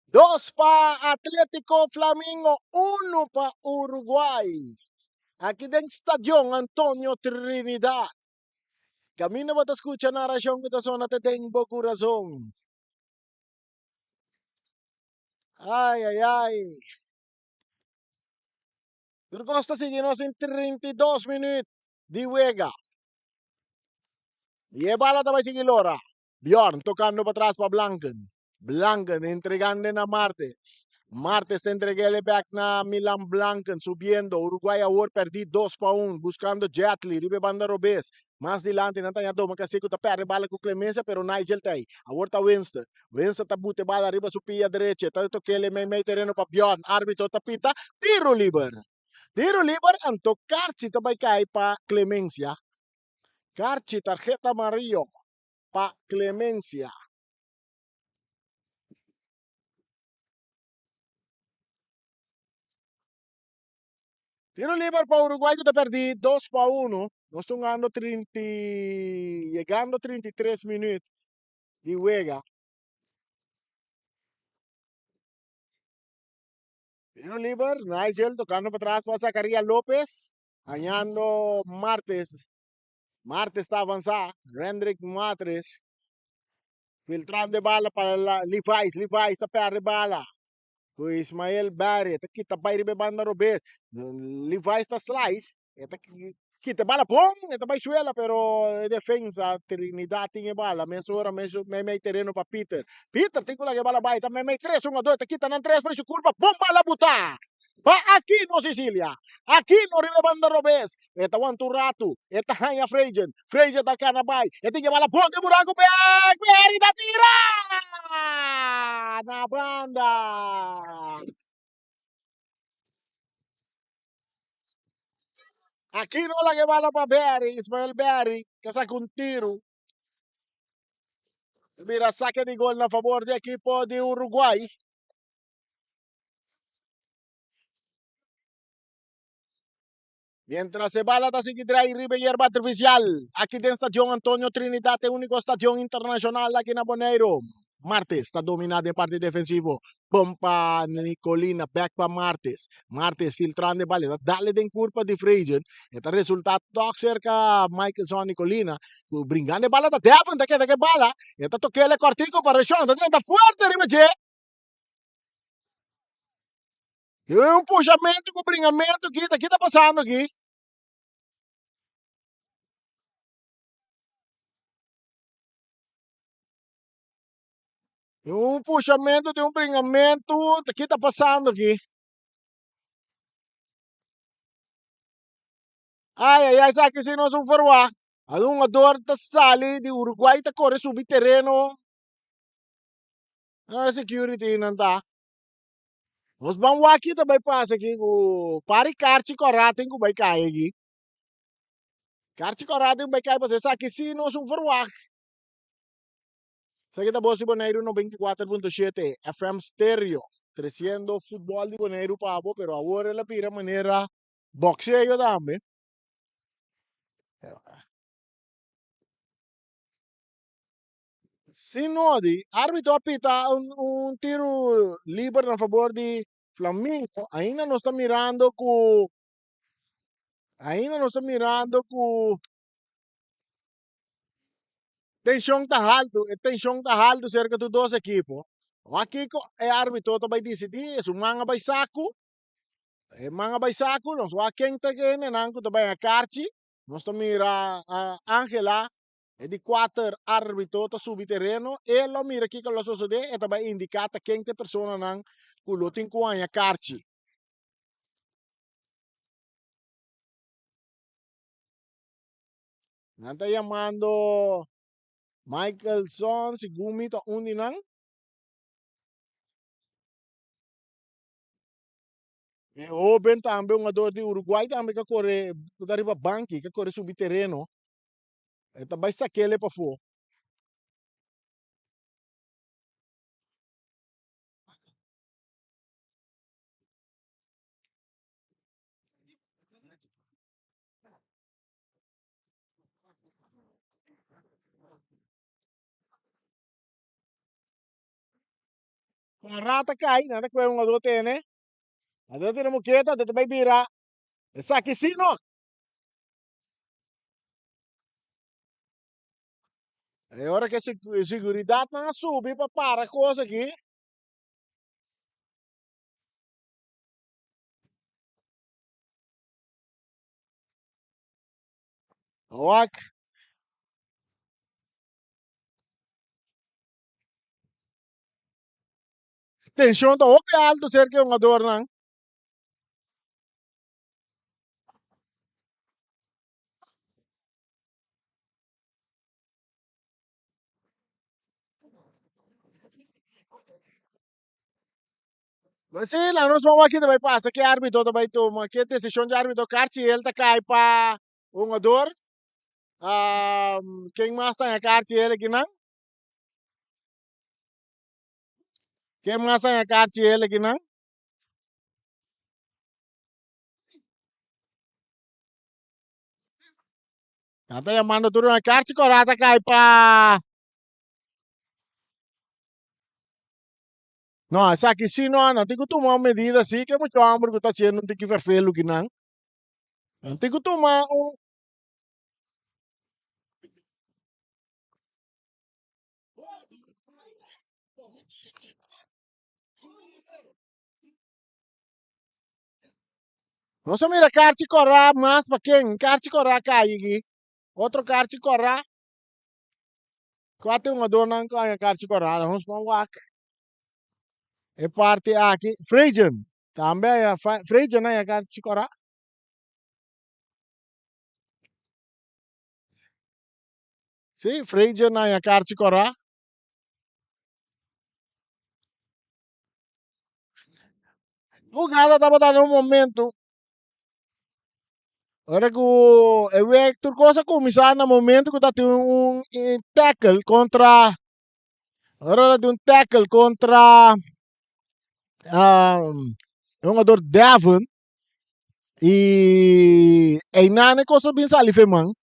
2 para Atlético Flamengo, 1 para Uruguay. Aqui dentro do estádio Antonio Trinidad. Camina ba ta escucha narración que ta zona te tengo corazón. Ai. Costa seguimos em 32 minutos de juega. E a bala vai seguir ora. Bjorn tocando para trás para Blanken entregando na Martes. Martes te entreguele back na Milan Blanken subiendo. Uruguay ahora perdi 2-1 buscando Jetli, ribe banda Robes. Mais dilante não tem a doma que seco tá perde bala com Clemência, pero Nigel tem. Agora tá Winston. Winston tá bute bala riba su pia direita. Tá toquele meio terreno para Bjorn. Árbitro tá pita. Tiro liber. Tiro liber ang tocarci tabay kay pa Clemencia. Carci tarjeta amarillo pa Clemencia. Tiro libre para Uruguay que te perdí 2-1. No estoy ganando 30, llegando 33 minutos de juega. Tiro libre, Nigel tocando para atrás para Zacarías López. Añando Martes. Martes está avanzado. Rendrick Matres. Filtrando de bala para Levi's está perto de bala. Com Ismael Barry, kita bay ribe banda Robes, Levi está slice, kita bala bom, ita bay suela, pero defensa, Trinidad tinha bala, mesura, may terreno pa Peter. Peter, tingko lagi bala bay, may 3-1-2, kita ng 3, foi su curva, bom bala buta! Pa aqui no Sicilia, aqui no ribe banda Robes, eta wan turatu, eta hanya Frejen ta kanabay, eta tinha bala bom, de buraco, Barry da tira! Na banda! Aqui no la que bala para Berry, Ismael Berry, que saca un tiro. Mira, saque de gol a favor del equipo de Uruguay. Mientras se bala da seguir trae ribe hierba artificial. Aquí en Estadio Antonio Trinidad, el único estadio internacional aquí en Aboneiro. Martes está dominado en parte defensivo. Pompa Nicolina, back para Martes. Martes filtrando bala. Dale de curva de Frejen. Este resultado toc cerca Michael Son Nicolina. Brincando bala da Devon, da que bala. Este toquele cortico para Sean. Está fuerte, ribe. É um puxamento com bringamento aqui. O que está passando aqui? puxamento, tem bringamento. O que está passando aqui? Ai, ai, ai, sabe que se nós vamos falar? A um ador tá sali de Uruguai tá corre subir terreno. Não é security não tá. Nós vamos aqui também passa aqui o pari carte corrata tem que vai cair aqui. Carte corrata vai cair você sabe que se nós vamos falar. Sabe que tá bom se Bonaire no 24.7 FM Stereo. Crescendo futebol de Bonaire pabo, pero agora la pira maneira boxeo também. Sinodi, árbitro apita tiro livre a favor de Flamengo. Ainda não está mirando com tensão tá alto cerca de dois equipos. Aqui é árbitro vai decidir, o manga vai saco, não só quem tá que não também a carte, nós estamos mira a Angela e di quattro arbitro ta subi terreno e lo mira chi con lo so de e também indicata quem te persona nan culo tin ku a carci. Nanta chamando Michaelson si gumita undi nan e oben tambe un ador di Uruguay tambe ka corre da riba banchi ka corre subi terreno e também sakele pa fu. Rata cai, nada que un ador tene. Ador tene muqueta, te também bira. E sa que si no. E ora che seguridade não subi para coisa aqui. Oak, tensão tá ope alto cerca un ador nan. Mas sim, lá nós vamos aqui também passa que árbitro também toma que decisão de árbitro carti ele tá cai para um ador. Quem mais tá carti ele aqui não? Quem mais tá carti ele aqui não? Até chamando tudo na carti corata cai para. Não, essa aqui sim não tem que tomar uma medida assim que muito hambre que tá sendo não tem que fazer o que não. Tem que tomar um. Não se mira carti corra mais para quem carti corra cai aqui. Outro carti corra. Quatro um ador não cai carti corra. Vamos para o e parte aqui Frejan também é Frejan é a chicora sim Frejan é a chicora o gada estava dando um momento ora que o Hector cosa começar no momento que está tendo tackle contra ora tem tackle contra um jogador Devon e nane cosa bem sali femang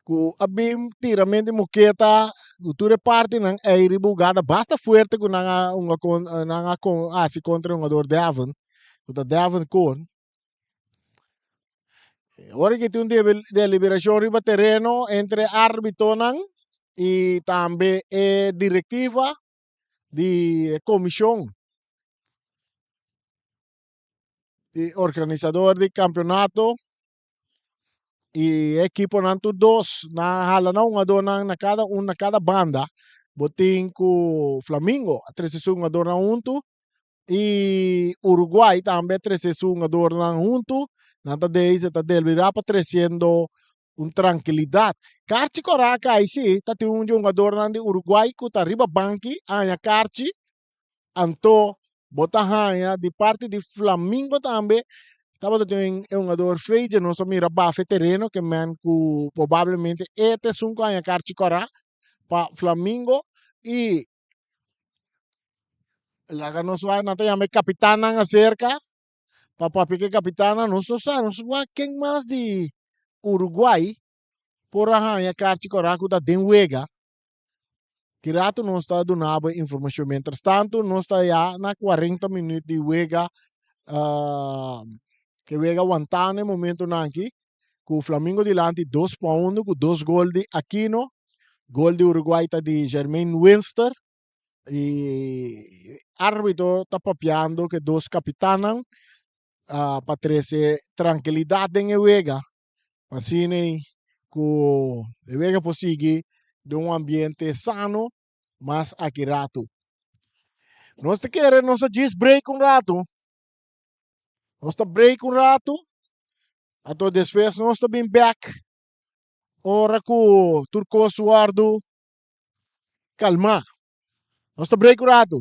ku abim tiramente moqueta tutte parte não é ribugada basta fuerte com nanga com se contra um jogador Devon o da Devon con ora que tem um deliberação riba terreno entre árbitro e também diretiva de comissão de organizador de campeonato e equipo nanto dos na hala na uma dona na cada banda botín com Flamengo, a 3 jogadores junto, e Uruguai também 3 jogadores junto, nada disso, está delvirar para trazendo tranquilidade. Carti coraca aí sim, tá tem jogador de Uruguai que tá arriba banqui, a Carti, anto botahanha de parte de Flamengo também. Estava tem um jogador freio, não só mira bafe terreno, que man que provavelmente este é um canha Carti cora para Flamengo e la que nos va a llamar capitana acerca, para que capitana, nos va quem mais de Uruguai, por a Carti cora que da Denwega, que rato não está dando informação. Mientras tanto, não está já na 40 minutos de Wega, que Wega aguantando no momento aqui, com o Flamengo dilante 2-1, com 2 gols de Aquino, gol de Uruguai está de Jermaine Winster, e árbitro está papiando que 2 capitanas, para trazer tranquilidade em Wega, assim, que o Wega consegue de ambiente sano, mas aqui rato. Nós te queremos, nós diz break rato. Nós te break rato. Ato depois nós te bem back. Ora que o Turco Suardo calma. Nós te break rato.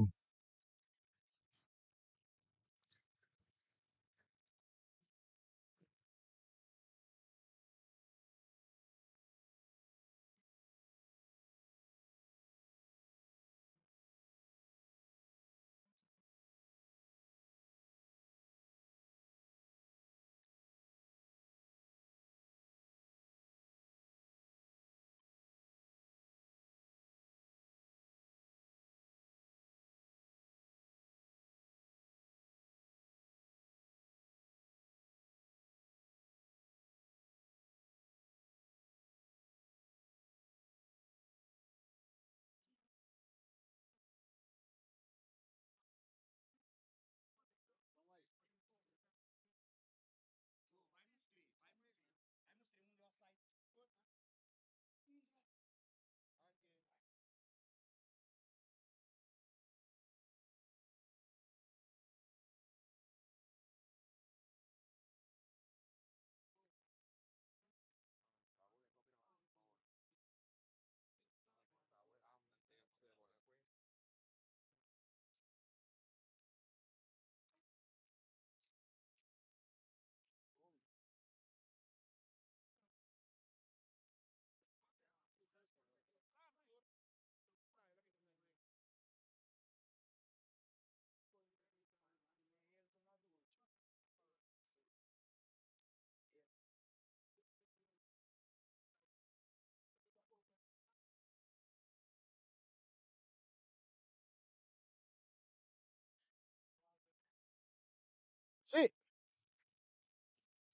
Sim.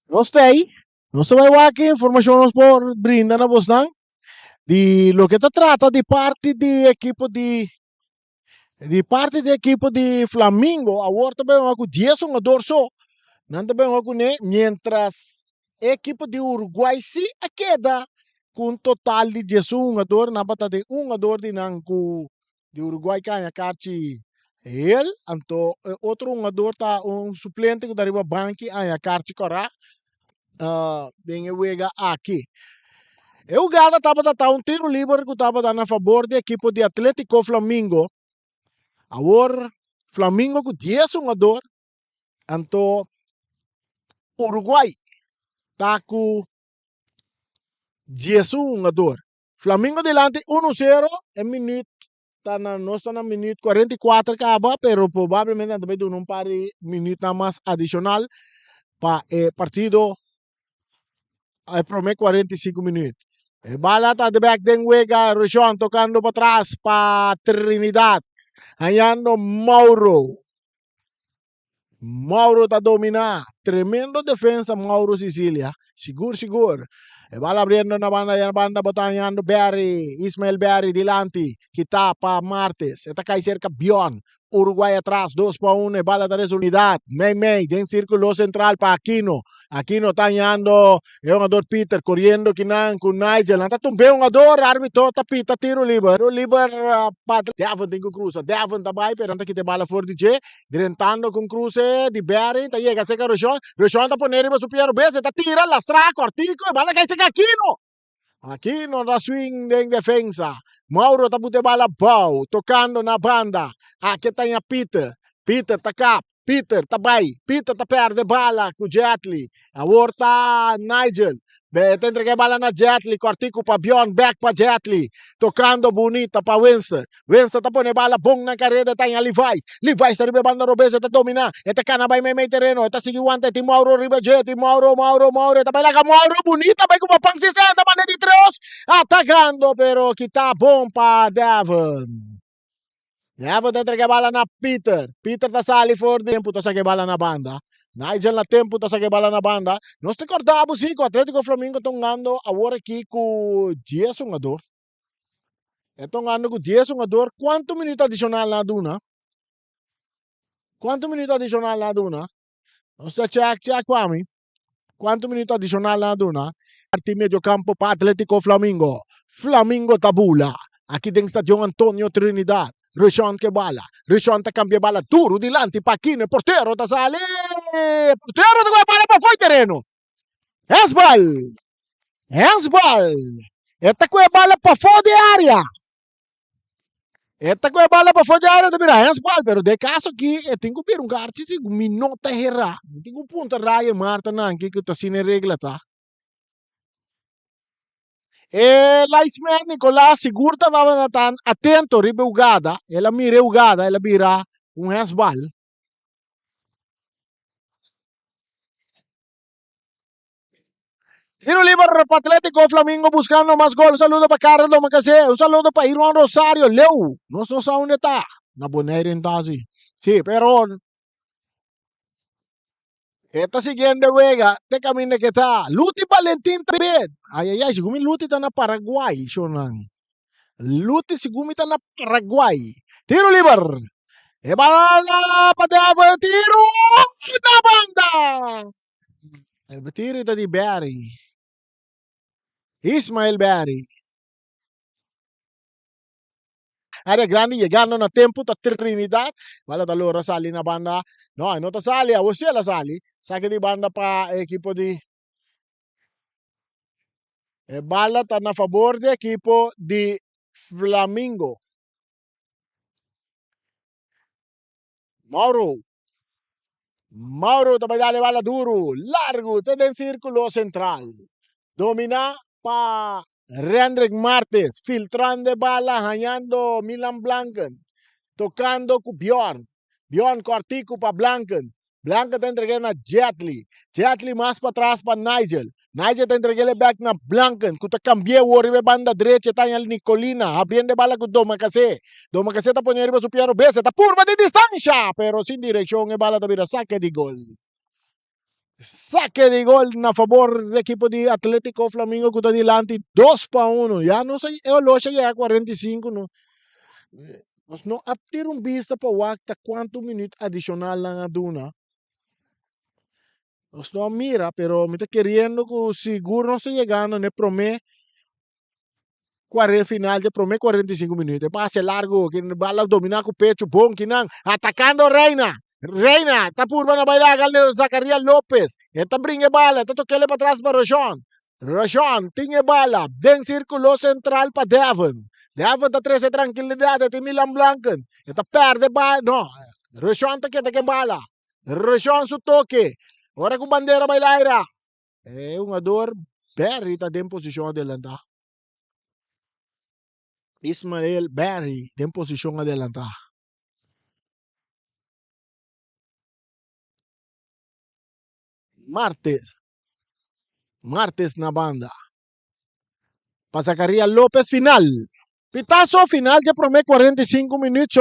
Nós tem. Nós vai aqui informação nos por brinda na vos não. De lo que te trata de parte de equipo de Flamengo. Agora também com 10 jogadores só. Não também com mientras equipo de Uruguai se queda com total de 10 jogadores, na bata de um jogador de Nanco de Uruguai canha carchi ele, então outro jogador tá suplente que dariba banque a carchi cora den wega aqui. Eu gada tava tiro livre que tava dando a favor da equipe de Atlético Flamengo. Agora Flamengo com 10 jogador, então Uruguai tá com 10 jogador. Flamengo delante 1-0 em minuto tá nós está na minuto 44 acaba, pero provavelmente também de um par de minutos mais adicional para partido promete 45 minutos. Bala tá de back den Wega, Rishon tocando para trás para Trinidad. Hallando Mauro. Mauro está dominando. Tremendo defensa Mauro Sicilia. Seguro. Bala abriendo na banda botando Berry. Ismael Berry delante. Kita pa Martes. Está cai cerca Bion. Uruguay atrás, 2-1, bala de unidad. May, den círculo central para Aquino. Aquino está ganhando, é um ador Peter, correndo com Nigel. Está tumbando um ador, árbitro, tapita, tiro livre. O livre, Devon tem com cruza. Devon tá bem, perante que te bala for de G. Direntando com cruze, de Barry, tá chega, seca Rochon. Rochon tá ponendo para superior, bese, tá tira, lastra, cortico, bala que seca Aquino. Aquino da swing em defensa. Mauro tá botando bala bom, tocando na banda. Aqui tem a Peter. Peter tá cá. Peter tá bem. Peter tá perde bala com Jetli. Agora tá Nigel. Tem entregue bala na Jetli. Cortico para Bjorn, back para Jetli. Tocando bonita para Winston. Winston tá pondo bala bom na carreira. Tá em Levi's. Levi's tá ribe banda robesa. Tá dominar. Tá cana vai meio terreno. Tá seguindo ante. Tem Mauro ribe Jetli. Mauro. Tá bem lá com Mauro. Bonita. Vai com uma pang 60. Mane de 3. Atacando. Pero que tá bom para Devon. Devon tá entregue bala na Peter. Peter tá sali for tempo. Tá saque bala na banda. Nigel na tempo tá saque bala na banda. Nós te acordamos sim com o Atlético Flamengo tongando agora aqui com 10 jogador. É tongando com 10 jogador. Quanto minuto adicional na duna? Quanto minuto adicional na duna? Nós te check Kwame. Quanto minuto adicional na duna? Parte medio campo para Atlético Flamengo. Flamengo tabula. Aqui tem Stadion Antonio Trinidad. Rochon que bala. Rochon ta cambia bala duro dilante pa Aquino. Portero ta sale. Portero ta quella bala pa fuori terreno. Handsball. Esta quella bala pa fuori área. Esta quella bala pa fuori área. Deve virar handsball. Pero de caso aqui, tem que ver um garçom. Minuto errar. Tem um ponto raia Marta não. Que tu assim regra tá. Laisman Nicolás seguro estava natan atento ribe ugada, ela mira ugada, ela vira handsball. Tiro livre para Atlético Flamengo buscando mais gol. Un saludo para Carlos Macacé, un saludo para Irwan Rosario, Leo, nós não sabemos onde está, na Bonaire em Tazi. Sí, pero esta siguiente juega, te camina que está. Luti Valentín también. Ay, sigumi Luti está na Paraguay, Shonan. Luti sigumi está na Paraguay. Tiro libre. E bala para tiro na banda. E tiro está di Barry. Ismael Barry. Era grande llegando na tempo ta Trinidad. Wala ta loro sali na banda. No, non ta sali, o sia la sali. Sa che di banda pa equipo di balla ta na favor di equipo di Flamengo. Mauro ta dale balla duro, largo, ta en círculo central. Domina pa Rendrick Martes, filtrando bala, hallando Milan Blanken, tocando con Bjorn cortico para Blanken te entregué a Jetli más para atrás para Nigel te entregué back na Blanken, que te cambié o arriba banda derecha, está en Nicolina, abriendo bala con Domacacé está poniendo arriba su piano, bese, está curva de distancia, pero sin dirección, e bala de saque de gol. Saque de gol a favor del equipo de Atlético Flamengo que está adelante 2-1. Ya no sé, lo llega a 45. No. Nós não abtiram vista para o acta quanto minuto adicional na duna. Nós não mira, pero me está querendo que seguro não está chegando, né? Promete 40 final, de promete 45 minutos. Passe largo, que bala dominar com o pecho bom, que não. Atacando Reina, está por na bailar, Zacarias López. Está brinque bala, está tocando para trás para Rochon, tinha bala, den círculo central para Devon está 13 tranquilidade, tem Milan Blanken. Está perde bala, no. Rochon está que bala. Rochon su toque. Ora com bandeira bailaira. É um ador, Barry está em posição adelantar. Ismael Barry em posição adelantar. Martes na banda. Para Zacarias López final. Pitazo final já promete 45 minutos.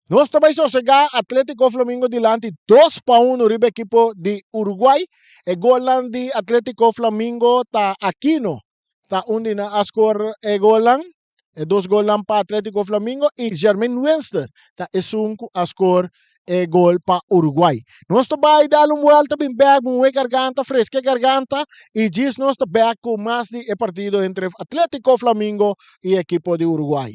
Nós também sossegar Atlético Flamengo delante 2-1 ribe equipo de Uruguay. E golan de Atlético Flamengo ta Aquino. Ta undi na score e golan. 2 gols lang para Atlético Flamengo e Jermaine Wenster tá é 5 a score gol para Uruguai. Nós vai dar uma volta bem back, uma garganta fresca garganta e diz nós back com mais de partido entre Atlético Flamengo e equipo de Uruguai.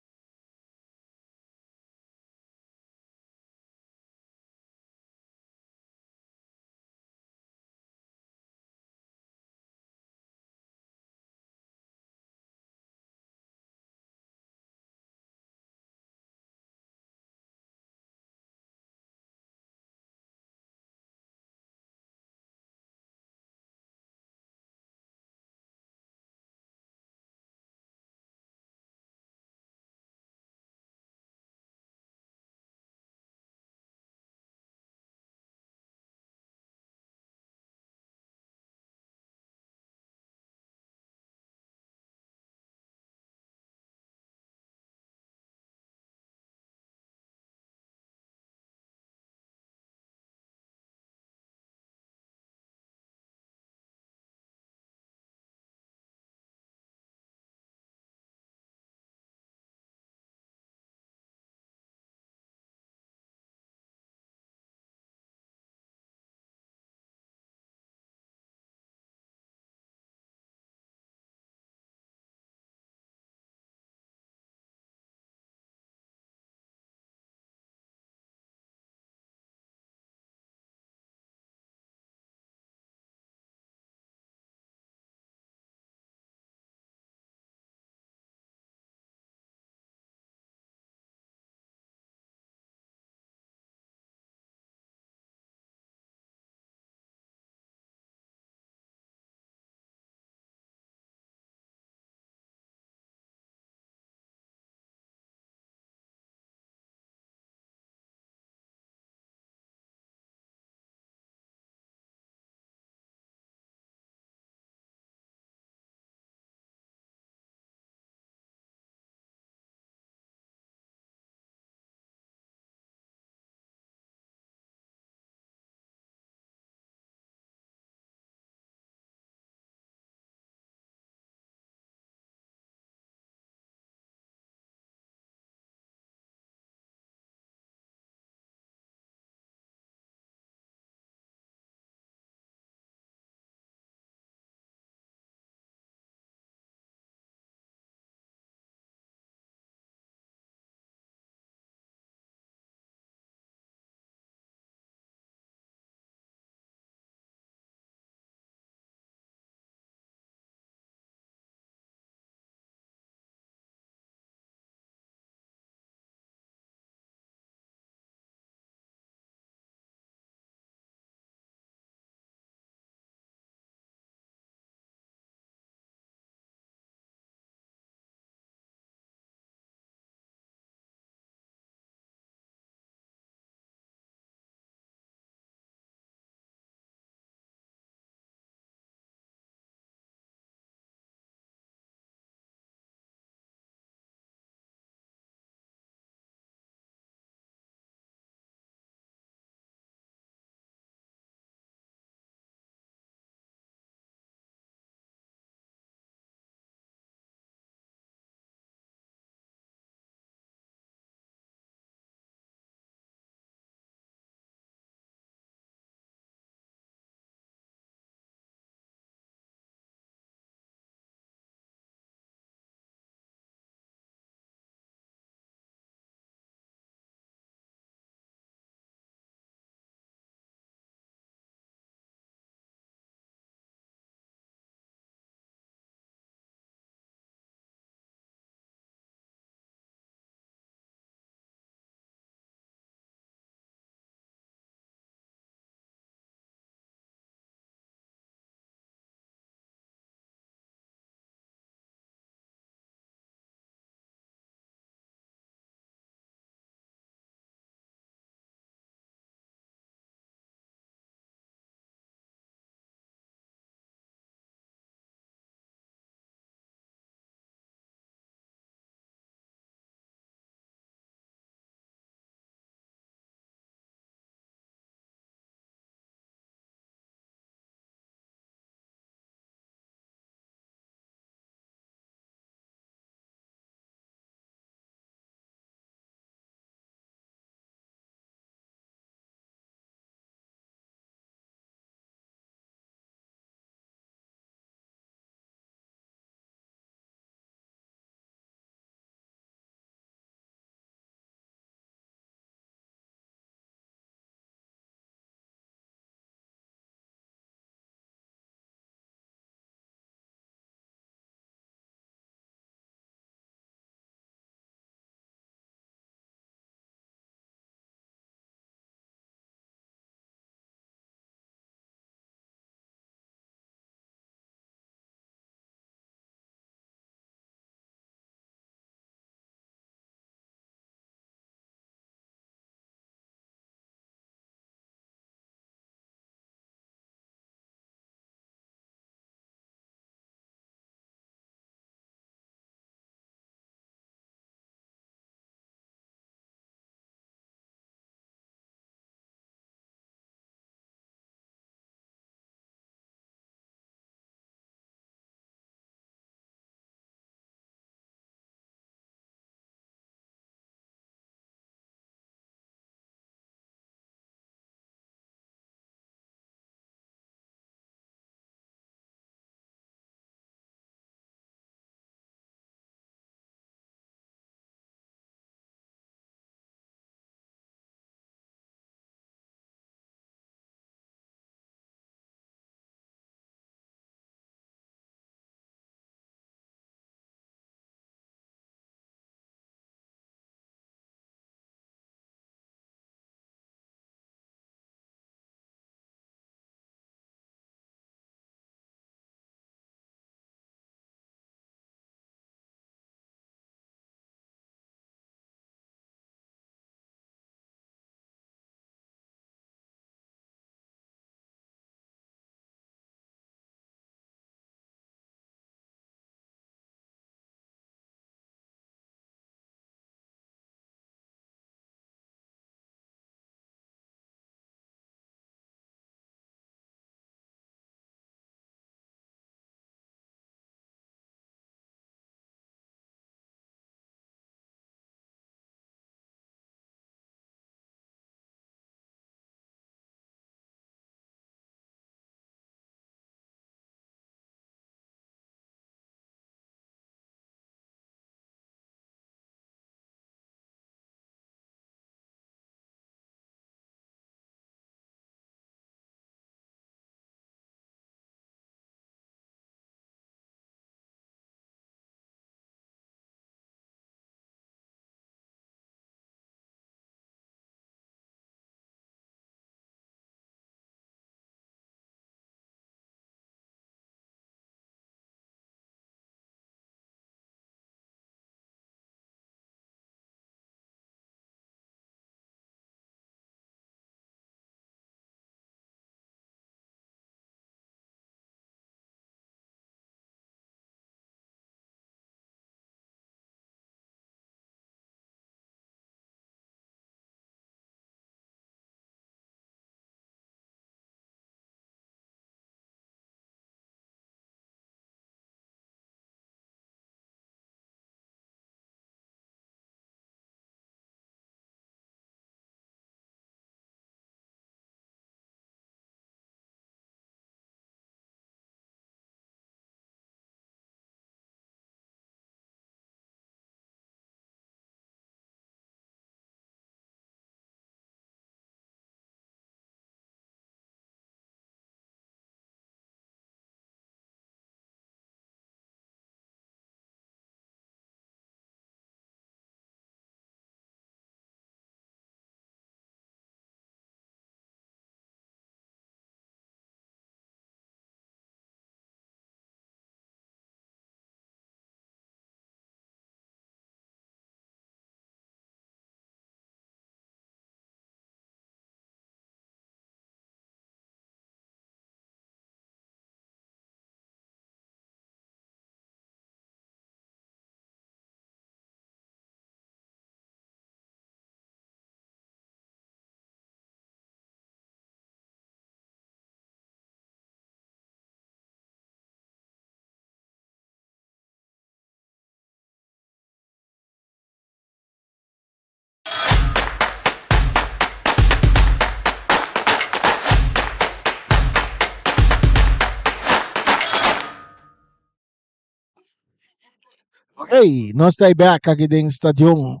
Okay, nós estamos back aqui dentro do estádio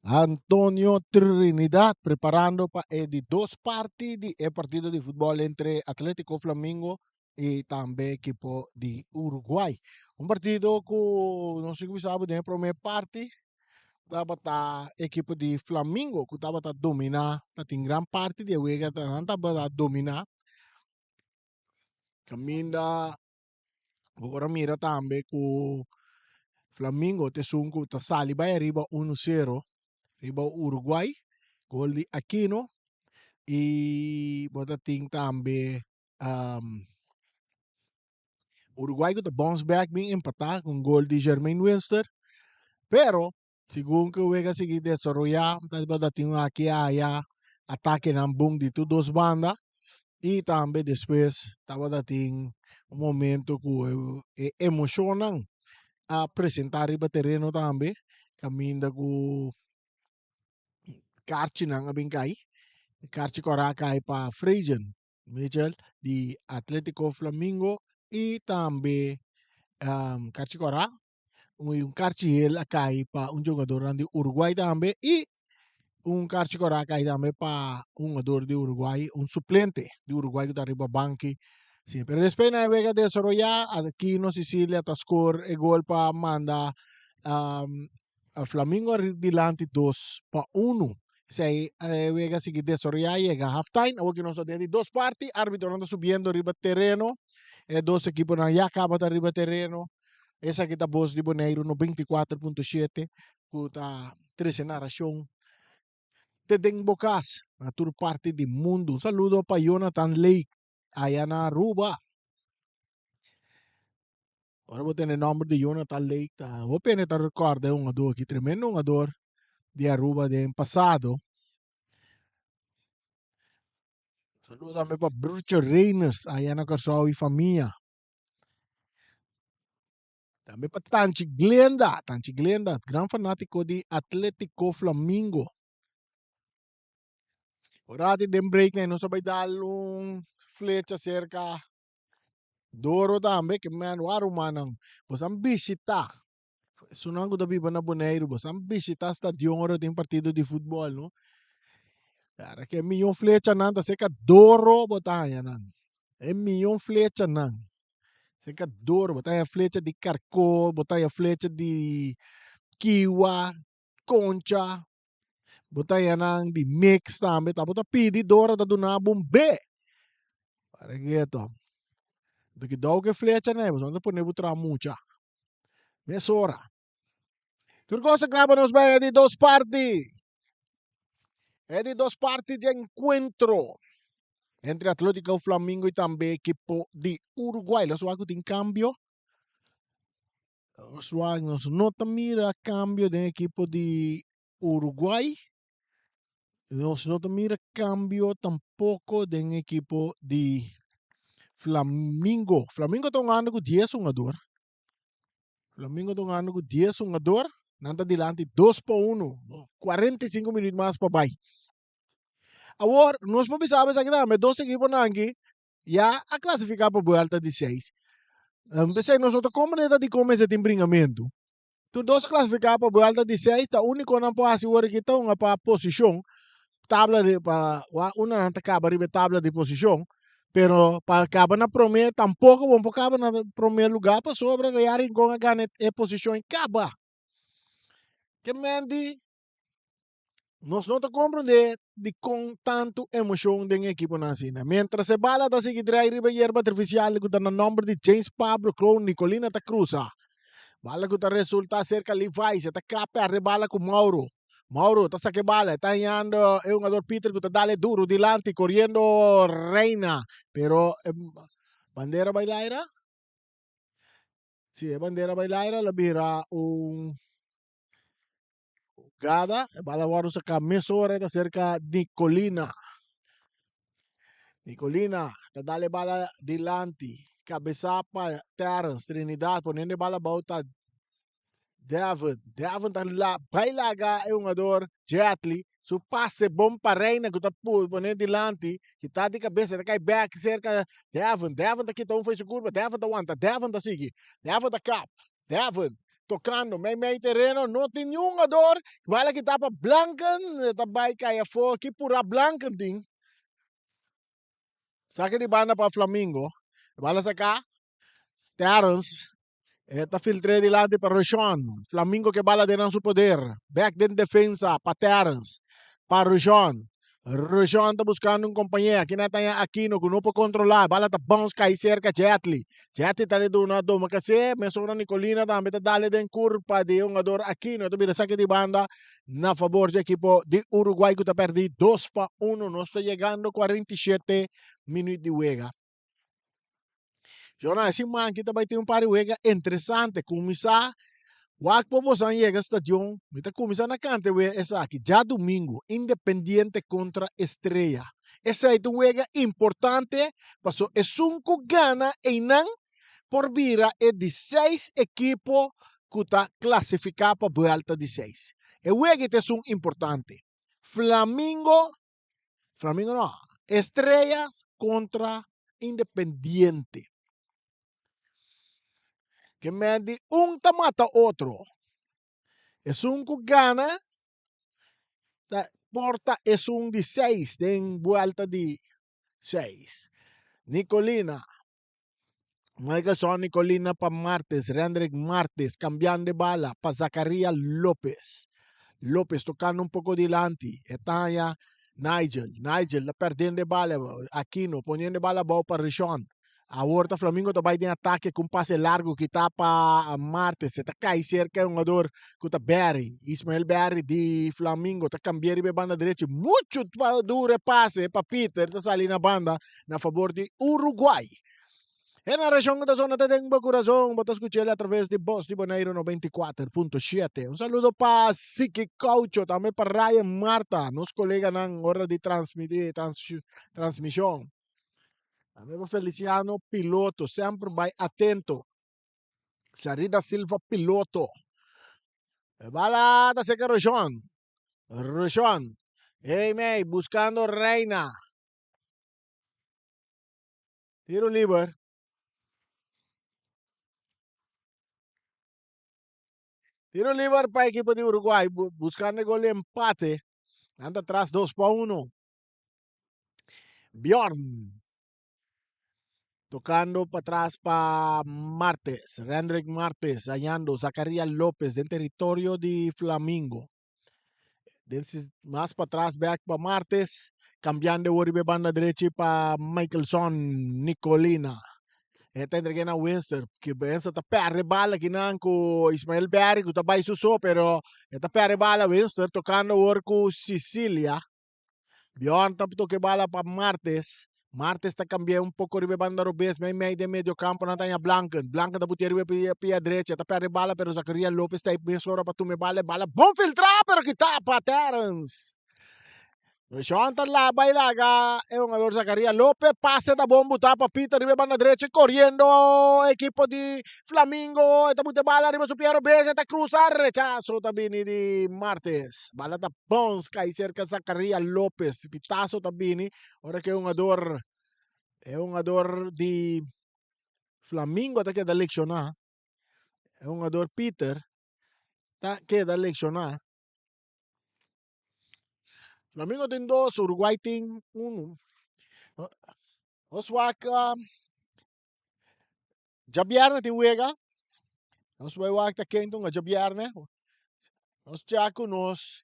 Antonio Trinidad preparando para de dois partidos, é partido de futebol entre Atlético Flamengo e também equipo de Uruguai. Um partido que não sei se sabe, na primeira parte, estava a equipe de Flamengo que estava a dominar, tem grande parte de jogo estava a dominar. Caminha, agora mira também que o Flamengo te sunco ta sali vai arriba 1-0 riba Uruguay, gol di Aquino e botating tambe Uruguay ko the bounce back bing empatar com gol de Jermaine Winster, pero segundo que o Vega seguir desarrollar, tá botating aqui aya ataque ng bung dito dos banda e também depois tava dating um momento que emocionang a apresentar riba terreno também caminda com Karchi ng abing kai Karchi Korakay pa Frazian Mitchell di Atletico Flamingo e também Karchi Korak yung Karchi Hill akay pa un jogador de Uruguay também e un Karchi Korakay também pa un jogador de Uruguay, un suplente de Uruguay que está arriba banqui. Sí, pero después na vega desarrollar aquí no Sicilia ta score e gol pa manda a Flamingo dilante 2-1. Sei vega seguir desarrollar llega halftime, o que nos de dos partes, árbitro anda subiendo arriba terreno, dos equipos na ya acaba de arriba terreno. Essa aqui tá voz de Boneiro no 24.7, que tá 13 narração. Tedeng Bocas, na tour parte do mundo. Um saludo para Jonathan Lake, allá na Aruba. Agora vou ter o nome de Jonathan Lake. Tá? Vou penetrar recorde um jogador aqui, tremendo jogador de Aruba de passado. Saludo também para Bruce Reyners, allá na Corsol e família. Também para Tanchi Glenda, grande fanático de Atlético Flamingo. Orati den break na não sabay dalong flecha cerca Doro também que man waru manang bos ang bisita. Sunang ko dabi ba na Boneiro bos ang bisita stadion oro tem partido de futebol no. Cara que milhão flecha nanta seca Doro botanya nan. É milhão flecha nan. Seca Doro botanya flecha de Carco, botanya flecha de Kiwa, Concha, botanya nang di mix também tá bota pidi Doro da dunabong be. Para que to. Do que dá o que flecha né, bos anda por nebutra mucha. Mesora. Turcosa graba nos vai de dos partes. É de dos partes de encuentro entre Atlético Flamengo e também equipo de Uruguai. Los Wagos tem cambio. Los Wagos não mira cambio de equipo de Uruguai. Nos não mira cambio tampoco de equipo de Flamengo. Flamengo está ganhando com 10 jogador. Flamengo está ganhando com 10 jogador. Nanta dilante 2-1. 45 minutos mais para baixo. Agora, nós precisamos aqui também, dois equipes aqui, já a classificar para a volta de 6. Pensei, nós outros como de começar de embrigamento. Tu dois classificar para a volta de 6, tá único não pode agora que estão para a posição, tabla de, para, uma não acaba de tabla de posição, pero para acabar na primeira, tampouco vão para acabar na primeiro lugar, para sobre rear em com a ganha é posição em caba. Que mendi, nós não compreendemos de com tanto emoção da equipe nacional. Mientras se bala da seguir drive riba hierba artificial que está no nome de James Pablo Clown Nicolina ta cruza. Bala que está resulta cerca Levi, se ta capa rebala com Mauro. Mauro ta saque bala, está yendo é um jogador Peter que está dale duro dilante correndo Reina, pero bandera bailaira? Sí, bandera bailaira la bira un Gada, bala waru sa Mesora ta cerca Nicolina. Nicolina, te dale bala dilanti. Cabezapa, Terence, Trinidad, ponendo bala bauta Devon. Devon tá lá, vai largar é um jogador, Jetli. Su passe bom para Reina, que tá ponendo dilanti, que tá de cabeça, tá cai back, cerca Devon. Devon tá aqui, tá fez curva, Devon tá aguanta, Devon tá sigue. Devon tá cap, Devon. tocando, may terreno, no tem nenhum jogador, bala que tapa blanken, tabay kaya fo, que pura blanken ding. Saca de banda para Flamengo, bala saca, Terence, está filtré dilante para Rochon, Flamengo que bala de su poder, back den defensa para Terence, para Rochon. Rochon está buscando un compañero, aqui na tanya Aquino, que não pode controlar, bala está bounce cai cerca Jetli. Jetli está de uma doma, kasi mesura Nicolina também está dale den curva de um jogador Aquino, então vira saque de banda na favor do equipo de Uruguai que está perdido 2-1, não está chegando 47 minutos de juego. Jonas, esse man kita vai ter par de juego interessante, começar Wak po sa llega stadion, mita kumisa na kante we esa aqui, já domingo, Independiente contra Estrella. Essa é um juego importante, passou é 5 gana e não por vira é de 6 equipos que está classificado para volta de 6. O juego é um importante. Flamengo não, Estrellas contra Independiente. Que mede tamata outro. Es un que gana, porta es un de 6, den vuelta de 6. Nicolina, Nicolina para Martes, Rendrick Martes, cambiando de bala para Zacarías López. López tocando un poco delante, está ya Nigel, la perdiendo de bala, Aquino, poniendo de bala para Rishon. Ahora Flamengo também tem ataque com passe largo que está para Martes. Está cai cerca um jogador que está Barry. Ismael Barry de Flamengo. Está cambiando de banda direita. Muito duro passe para Peter. Está saindo na banda na favor de Uruguai. E na região da zona de Dengue Corazón, vou escutar através de Voz de Bonaire 94.7. Saludo para Siki Caucho, também para Ryan Marta, nos colegas na hora de transmissão. Amigo Feliciano, piloto, sempre vai atento. Sarida Silva, piloto. Bala da seca Rochon. Rochon. Hey, May, buscando Reina. Tiro libre. Tiro libre para el equipo de Uruguay. Buscando el gol de empate. Anda atrás 2-1. Bjorn. Tocando para atrás para Martes. Rendrick Martes. Hallando Zacarías López del territorio de Flamengo. Más para atrás, back para Martes. Cambiando de banda derecha para Michelson Nicolina. Tendrá que na Winster, que pensa tá perre bala que não com Ismael Berry, que tá bem susso, pero tá perre bala Winster, tocando o com Sicilia. Bjorn tá toque bala para Martes. Martes está cambiando um pouco de banda Rubens, meio de meio campo na tanha Blanca. Blanca tá botando pia direita, tá perre bala, pero Zacarías López tá bem sora para tomar bala. Bom filtrar, pero que tapa Terence. Sean labay laga, un jugador Zacarías López, pase da bomba, tapa Peter, arriba banda derecha, corriendo, equipo de Flamengo, está muy bala, arriba su Piero Bese, está cruzar, rechazo también de Martes, bala da Bones, cae cerca Zacarías López, pitazo también, ahora que es un jugador de Flamengo, está que da leccionar, es un jugador Peter, está que da leccionar. Flamengo tem 2, Uruguai tem 1. Oswaka, Jabiarne tem juega. Os vai wakta Kenton a Jabiarne. Os Chaco nos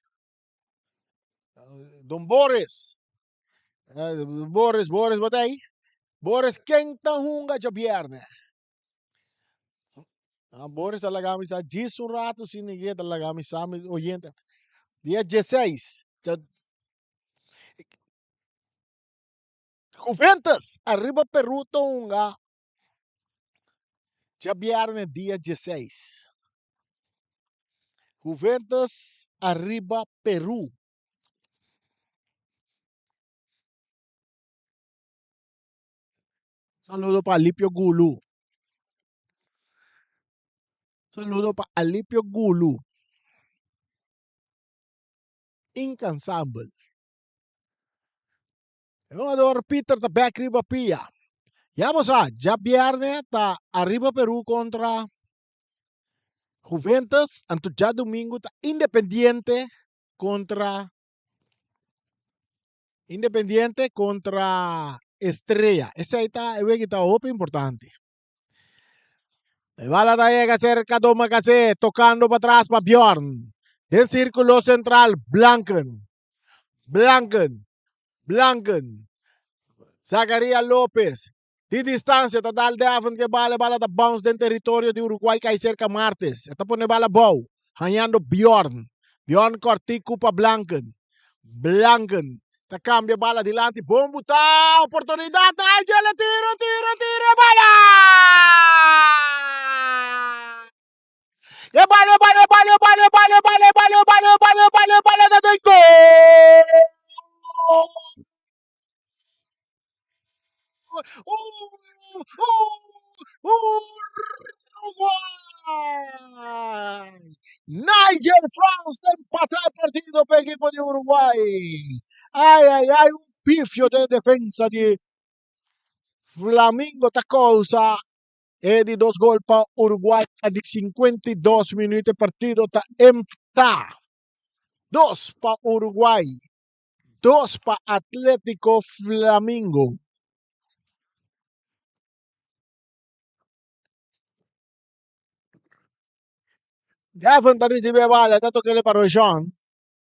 Don Boris. Boris batay. Boris Kenton hunga Jabiarne. Boris talaga kami sa 10 rato sinigit talaga kami sa amin oyente. Dia 16. Juventus, arriba Peru tonga. Jabiarne dia 16. Juventus, arriba Peru. Saludo para Alipio Gulu. Saludo para Alipio Gulu. Incansable. El jugador Peter está back arriba pia. Ya vamos a, ya viernes está arriba Perú contra Juventus, anto já domingo, tá contra Independiente contra Estrella. Ese ahí está, el que está importante. Bala da llega cerca, toma case, tocando para atrás para Bjorn. Del círculo central, Blanken. Zacarías López. De distancia, está dal Devon que bala da bounce del territorio de Uruguay que hay cerca Martes. Está pone bala bow. Hanyando Bjorn. Bjorn cortico para Blanken. Te cambia bala adelante. Bom botar. Oportunidad. Ángel, tiro. Bala! E bala da gol! Uruguay! Nigel Franz de empatar el partido para el equipo de Uruguay. Ay, un pifio de defensa de Flamengo, esta cosa. E di 2 gol para Uruguay di 52 minuti partido está empatado. 2 para Uruguay, 2 para Atlético Flamengo. Devon está recibe bala, está tocando para Rojan.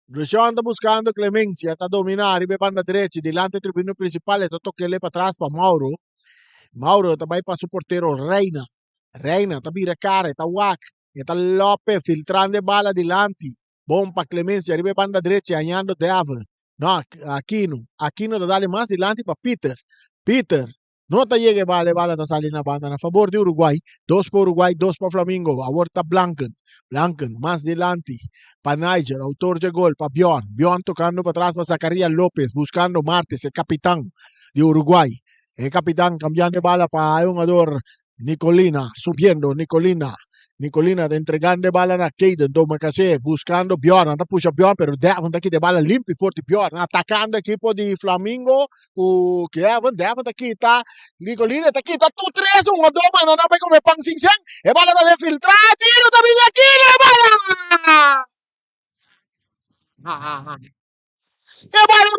Rojan está buscando clemencia, está dominando, arriba banda derecha, delante del tribunal principal, está tocando para atrás para Mauro. Mauro está para su portero Reina. Reina está vira cara, está Wack. Está López filtrando bala adelante. Bom para Clemencia, arriba banda derecha, hallando Devon. No, Aquino. Aquino está dando más adelante para Peter. Peter. No te llegue bala está saliendo a banda a favor de Uruguay. 2 para Uruguay, 2 para Flamengo. Ahora está Blanken, más adelante. Para Niger, autor de gol, para Bjorn. Bjorn tocando para atrás para Zacarías López, buscando Martes, el capitán de Uruguay. El capitán cambiando de bala para un jugador Nicolina, subiendo Nicolina de entregando bala a Caden, Domacase, buscando Bjorn, anda puxa Bjorn, pero Devon daqui de bala limpa e forte Bjorn, atacando a equipe de Flamengo, o Devon daqui tá, Nicolina tá aqui, tá tu 3-1, o Doma, não dá pra comer pão sem sangue, e bala da filtrar, tiro também aqui, né, bala! E bola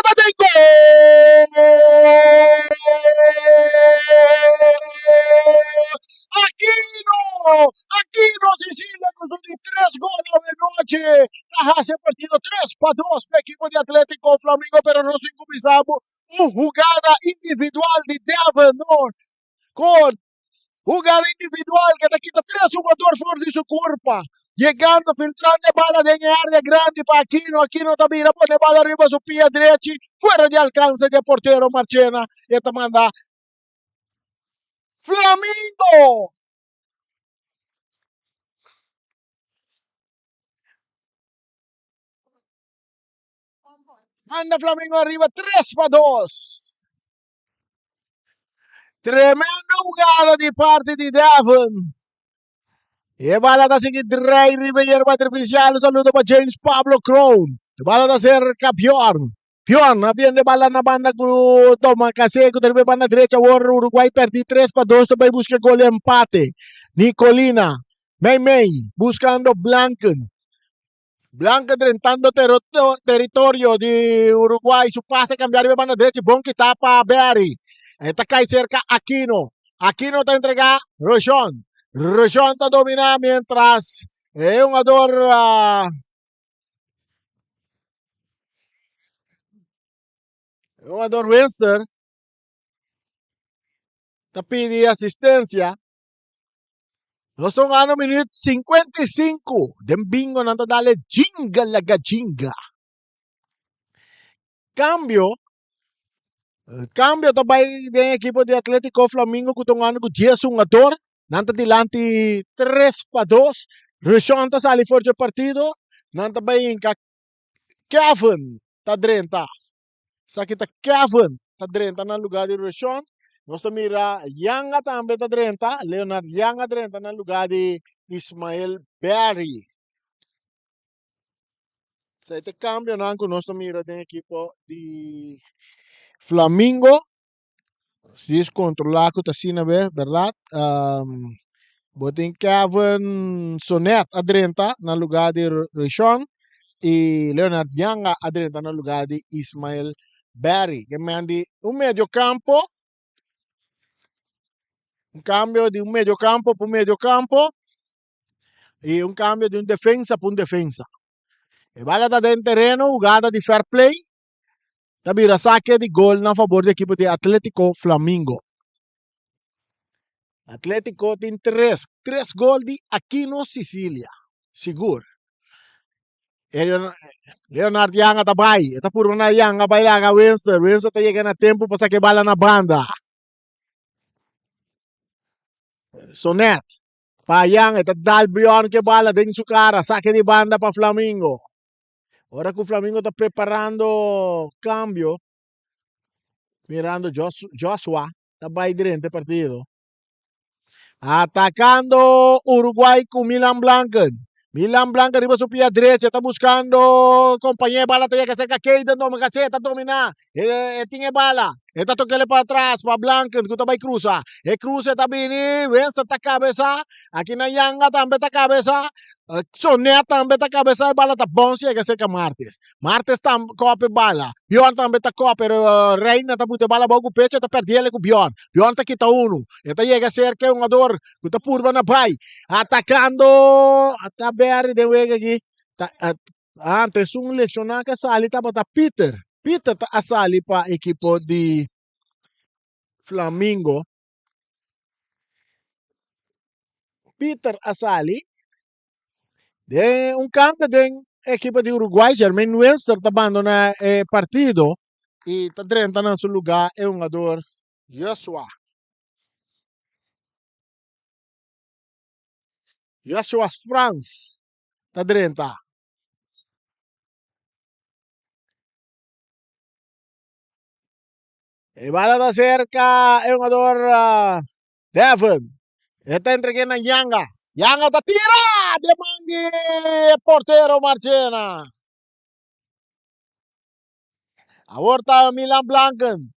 da dentro! Aquino, Sicilia con sus 3 goles de noche. Hace partido 3-2 para el equipo de Atlético Flamengo, pero no sin comenzamos una jugada individual de Devon con jugada individual que te quita 3 jugadores fuera de su cuerpo. Llegando, filtrando bala de área grande para Aquino también pone bala arriba su pie derecho, fuera de alcance de portero Marchena. Y esta manda Flamengo. Manda Flamengo arriba 3-2. Tremenda jugada de parte de Devon. E bala da seguir Drey Ribeiro artificial. Saludo para James Pablo Crown. Bala da cerca Bjorn, viene bala na banda com toma Caseco, termina banda direita, o Uruguai perde 3-2, também busca gol empate. Nicolina, Mei, buscando Blanken tentando territorio de Uruguay, su pase cambiar de banda derecha, bom que tapa Berry. Está cai cerca Aquino está entregar Rochon está dominando mientras un jugador Webster te pide asistencia. Nós estamos no minuto 55. Den bingo nanta dale jinga laga jinga. Cambio também da equipe de Atlético Flamengo que estão com 10 jogadores. Nanta dilante 3-2. Rishon está sali fora do partido. Nanta bem Kevin está drenta. Sakit Kevin está drenta no lugar de Rishon. Nós mira Yanga também está drenta. Leonard Yanga drenta no lugar de Ismael Berry. Este cambio não que nós mira da equipe de Flamengo. descontrolar com a verdade? Botem Kevin Sonet adrenta no lugar de Rishon e Leonard Yanga adrenta no lugar de Ismael Barry. Que mandi meio campo, cambio de meio campo para meio campo e cambio de defesa para defesa. E bala da dentro terreno, jogada de fair play, tabira saque de gol na favor da equipe de Atlético Flamingo. Atlético tem três gols de Aquino Sicília, seguro. Leonard Yanga tá bai, tá por na Yanga bai lá a Winston tá chegando a tempo para saque bala na banda. Sonet, pa Yanga, tá dal Bjorn que bala dentro sua cara, saque de banda para Flamingo. Ora que o Flamengo está preparando cambio, mirando Joshua, está bai durante o partido. Atacando Uruguay con Milan Blanken. Milan Blanken arriba su pie derecha, está buscando compañero bala, tiene que hacer Keita, no me está dominar. Tiene bala, está tocando para atrás, para Blanken, que está cruza. Cruza está bien, Venza está cabeza, aquí na Yanga también está cabeza. Sonet também está cabeça e bala está bom se é que Martes. Martes está copa bala. Bjorn também está copa, Reina está muito bala bogo pecho está perdendo com Bjorn. Bjorn está quita uno. Então chega a ser que é um jogador que está purba na pai. Atacando, está bem de wega aqui. Antes lecionar que sali tá para Peter. Peter tá a sali para a equipe de Flamingo. Peter Asali. De cambio de equipe de Uruguay, Jermaine Winston está abandonando o partido e está entrando no seu lugar é um jogador Joshua France está entrando. E bala da cerca é um jogador Devon. Está entregando a Yanga. Yanga está tira de mangue portero Marchena. Ahorita Milan Blanken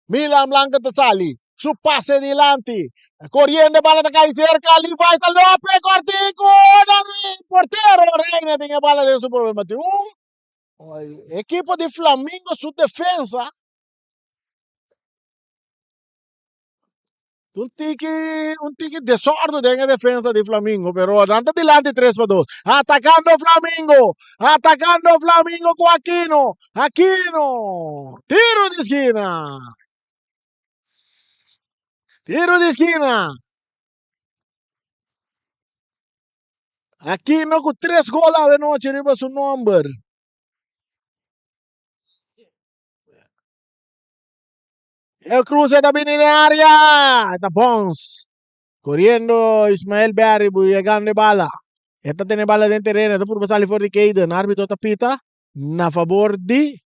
está sali. Su pase adelante. Corriendo bala da cae cerca. Ali vai está López. Cortico. Portero. Reina tiene bala de su problema. Equipo de Flamengo, su defensa. Un tiki desordem en defensa de Flamengo, pero anda adelante 3-2. Atacando Flamengo con Aquino. Tiro de esquina. Aquino con 3 goles de noche arriba su nombre. El cruce también en área. Está Pons. Corriendo Ismael Barry, llegando de bala. Esta tiene bala dentro del terreno. Esta por pasar fuera de Keiden. Árbitro tapita. Na favor de.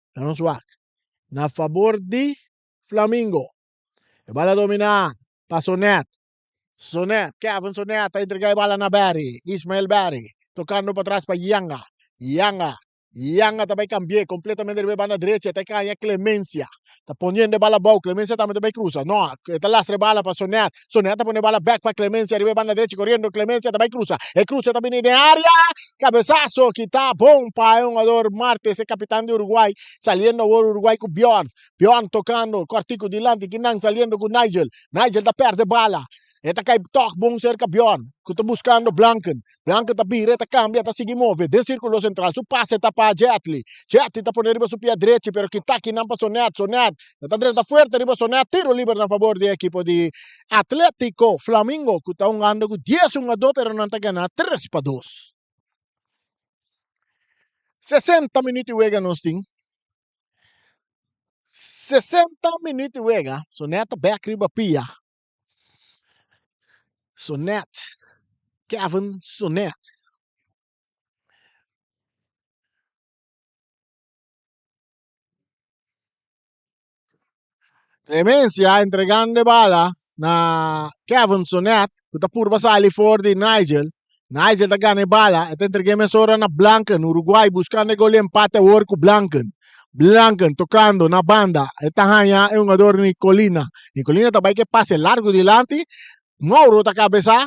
Na favor de Flamingo. A bala domina. Para Sonet. Kevin Sonet. Está entregando bala na Barry. Ismael Barry. Tocando para atrás para Yanga. Yanga também cambiou completamente de bala derecha. Está caindo Clemencia. Está poniendo bala boa, Clemencia también cruza. No, está lastre bala para Sonet. Sonet está poniendo bala back para Clemencia, arriba banda derecha, corriendo, Clemencia también cruza. El cruce también de área, cabezazo, que está bom para un jugador Martes, el capitán de Uruguay, saliendo por Uruguay con Bjorn. Bjorn tocando, cortico delante, Kinan saliendo con Nigel. Nigel está perde bala. Eta kay tok bom cerca Bjorn, que está buscando Blanken. Blanken está vira, está cambia, está sigue move, del círculo central, su pase está para Jetli. Jetli está poniendo arriba su pie derecho, pero que está aquí nampa Sonet, está entrando fuerte arriba Sonet, tiro libre a favor del equipo de Atlético Flamingo, que está jugando con 10-2, pero no está ganando 3-2. 60 minutos juega nos ting. 60 minutos juega, Sonet back arriba pia. Sonet, Kevin Sonet. Clemencia entregando bala na Kevin Sonet, que está por passar for de Nigel. Nigel está ganhando bala, está entregando ora na Blanken, Uruguay, buscando gol empate a com Blanken. Blanken tocando na banda. Esta hanya é um jogador Nicolina. Nicolina também que passe largo delante. Mauro tá cabeça.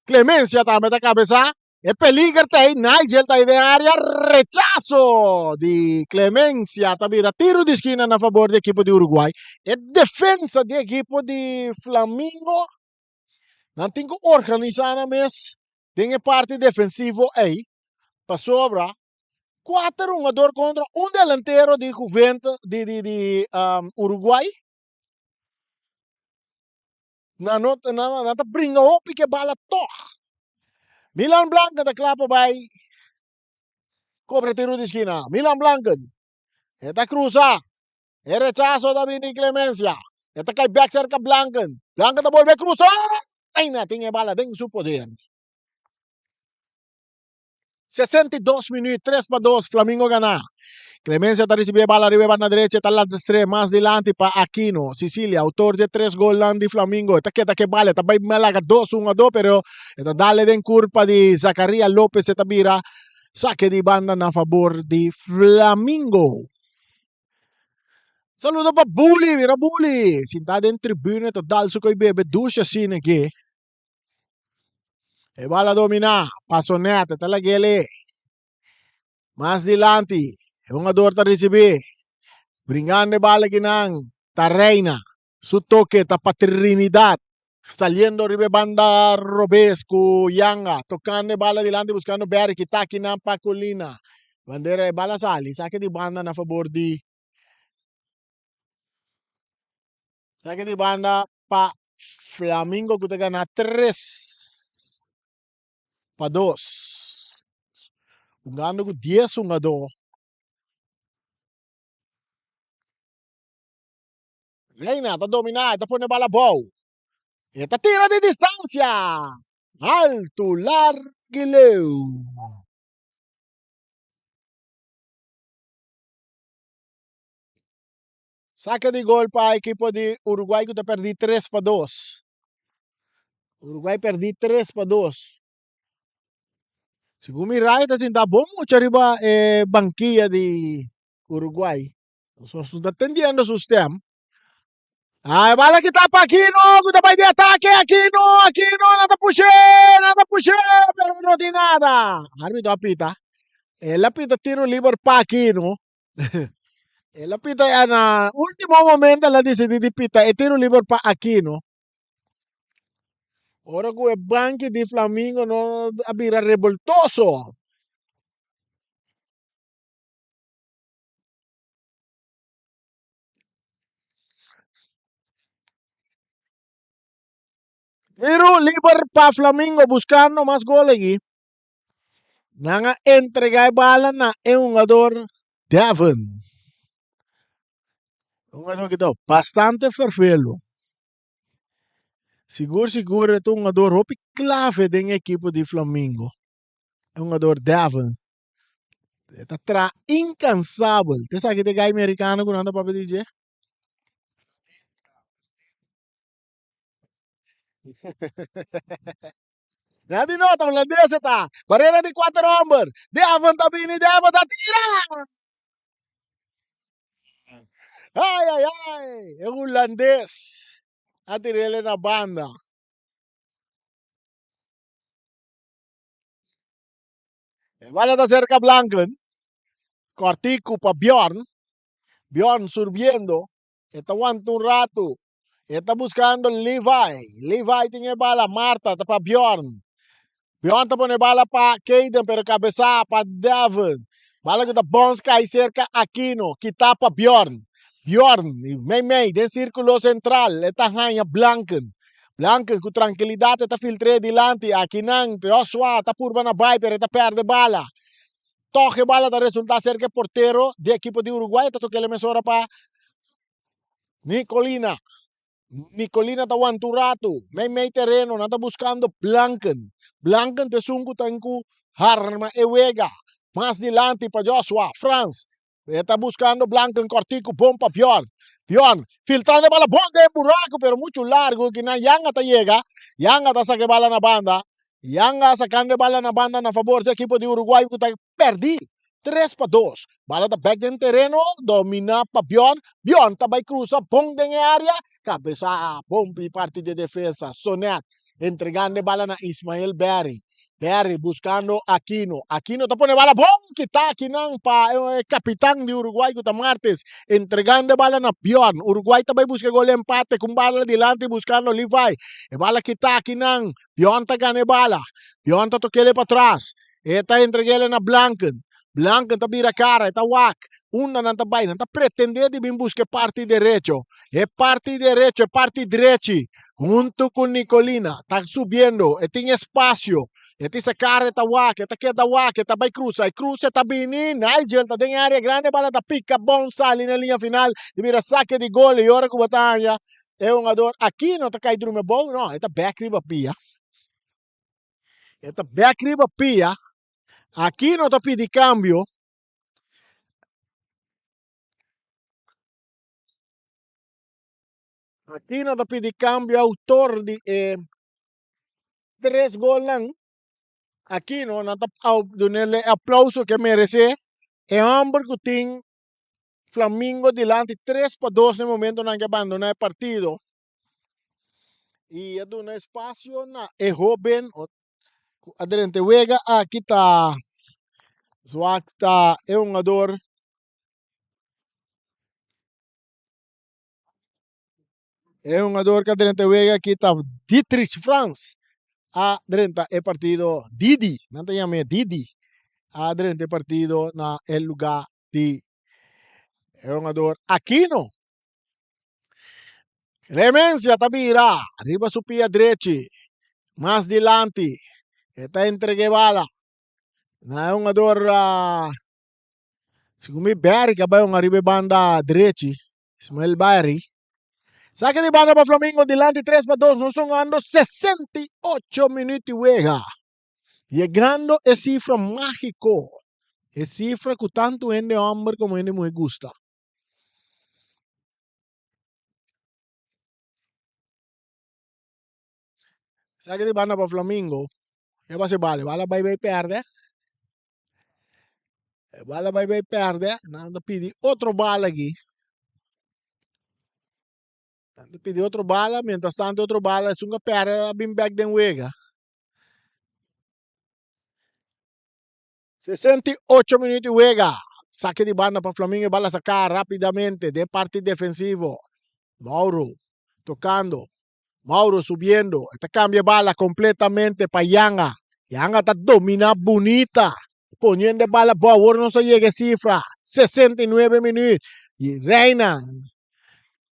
Clemencia também tá cabeça. É peligro tá aí. Nigel tá aí de área. Rechazo de Clemencia. Tabira tiro de esquina na favor do equipo de Uruguai. É defesa do equipo de Flamengo. Não tem que organizar na mesa. Tem a parte defensiva aí. Para sobra. 4 um jogador contra um delantero de Juventus de Uruguai. Na bringa op que bala toch. Milan Blanca da clapa vai. Cobre tiro de esquina. Milan Blanca. Eta cruza. É rechazo da Vini Clemencia. Eta cai back cerca Blanca. Blanca da volve cruzar. Ainda tem a bala dentro do poder. 62 minutos, 3-2, Flamengo gana. Clemencia está recibiendo bala arriba a la derecha, está la más delante para Aquino. Sicilia, autor de 3 goles de Flamengo. Está quieta que vale, está bien Málaga 2-1-2, pero está dale de curva de Zacarías López, está mira, saque de banda a favor de Flamengo. Saludo para Bully, mira Bully. Si está en tribuna, está dal su coi bebe, ducha sin aquí. E bala domina, passonete, está la gele. Mais delante, é um jogador a receber. Brincando bala ginang, ta Reina. Su toque, ta Paternidad. Saliendo arriba banda Robesco, Yanga. Tocando bala delante, buscando Berry, Kitaki na Pacolina. Bandera e bala sali, saque de banda na favor de. Saque de banda pa Flamengo que gana 3-2. Jugando com 10 jogadores. Reina está dominada, está poniendo bala bow. Esta tira de distancia. Alto, larguileu. Saca de gol para a equipe de Uruguai que está perdido 3-2. Uruguai perdido 3-2. Segundo Mirai, está sendo bom muito arriba banquinha de Uruguai. Nós estamos atendendo o sistema. Ah, bala que tá para Aquino, que vai de ataque, Aquino, nada puxer, pero não tem nada. Árbitro apita. Ele apita tiro livre para Aquino. Ele apita na último momento, ela decide de pita e tiro livre para Aquino. Ora que o banco de Flamengo não abira revoltoso. Tiro livre para Flamengo buscando mais gol aqui. Nanga entregar bala na é um jogador Devon. Um jogador que está bastante fervelo. Seguro é um jogador clave da equipe de Flamengo. É um jogador Devon. Está incansável. Você sabe que tem guy americano que não anda para pedir? Nada de nota, holandês está. Barreira de 4 hombres. Devon está vindo, Devon está tirando. Ai. É holandês. Atirei ele na banda. Vale da cerca Blanken. Cortico para Bjorn. Bjorn subiendo. Está aguantando un rato. Está buscando Levi. Levi tiene bala. Marta está para Bjorn. Bjorn está pone bala para Caden, pero cabeza para Devon. Bala que está bons cai cerca Aquino. Quita para Bjorn. Bjorn, meio, de círculo central. Está ganha Blanken. Blanken com tranquilidade está filtrando delante. Aquinan, Joshua está por na vai, pero está perde bala. Toque bala da resultar cerca porteiro de equipe de Uruguai. Está tocando emissora para Nicolina. Nicolina está aguantando um rato. Meio terreno. Não está buscando Blanken. Blanken te sungo tanku Harma Ewega. Mais delante para Joshua. Franz. Está buscando Blanken. Cortico. Bom para Bjorn. Bjorn. Filtrando bala. Bom de buraco. Pero muito largo. Que na Yanga está llega. Yanga está sacando bala na banda. Yanga sacando bala na banda na favor do equipe de Uruguai que está perdido. 3-2. Bala da back del terreno, domina pa Bion. Bion tabay cruza, bong den área, cabeza, bombi parte de defensa. Sonet, entregando bala na Ismael Berry. Berry buscando Aquino. Aquino te pone bala, bom, kita Akinang pa capitán de Uruguay, Guta Martes. Entregando bala na Bion. Uruguay tabay busca gol empate, con bala adelante buscando Levi. E bala kita Akinang. Bion ta gane bala. Bion ta toquele para atrás. Eta entreguele na Blanken. Blanken ta bira cara, eta wak. Una não tá bem, não tá pretendendo de vir buscar parte direito. É parte direito, é parte direita. Junto com Nicolina, tá subindo, e tem espaço. E tem essa cara, tá wak, tá queda wak, tá vai cruza, e cruza tá bini, Nigel tá em área grande, bala tá pica bom, sale na linha final, de vira saque de gol, e hora que batalha. É um ador, aqui não tá caído no bom, não, é tá back riba pia. É tá back riba pia. Aqui não tá pedindo câmbio. Aqui não tá pedindo câmbio, autor de 3 gols lang. Aqui não tá dando aplauso que merece. É ambos que tem Flamengo delante 3-2 no momento na que abandona o partido. E é dando espaço na é jovem. Aderente Vega, aqui tá. Swakta é um jogador. É um jogador que Aderente Vega aqui tá Dietrich Franz. A durante el partido Didi, não te llame Didi, a durante el partido na el lugar de jogador Aquino. Clemencia Tabira, arriba su pia derecha, más delante, está entregue bala. Na jogador segundo Berry, que vai arriba banda derecha, Ismael Berry. Saque de banda para Flamengo, delante 3-2, nos estão ganhando 68 minutos e juega. Llegando a cifra mágico. Es cifra que tanto gente hombre como gente mujer gusta. Sabe que van para Flamengo? ¿Qué va a ser vale? Bala vai perde. Bala vai perde. Nada pide otro bala aquí. Nada pide otro bala. Mientras tanto otro bala es una perde. Bin back den juega. 68 minutos juega. Saque de banda para Flamengo. Bala sacar rápidamente de parte defensivo. Mauro tocando. Mauro subiendo. Esta cambia bala completamente para Yanga. Yanga está domina bonita. Poniendo bala por no se llegue cifra. 69 minutos. Y Reina.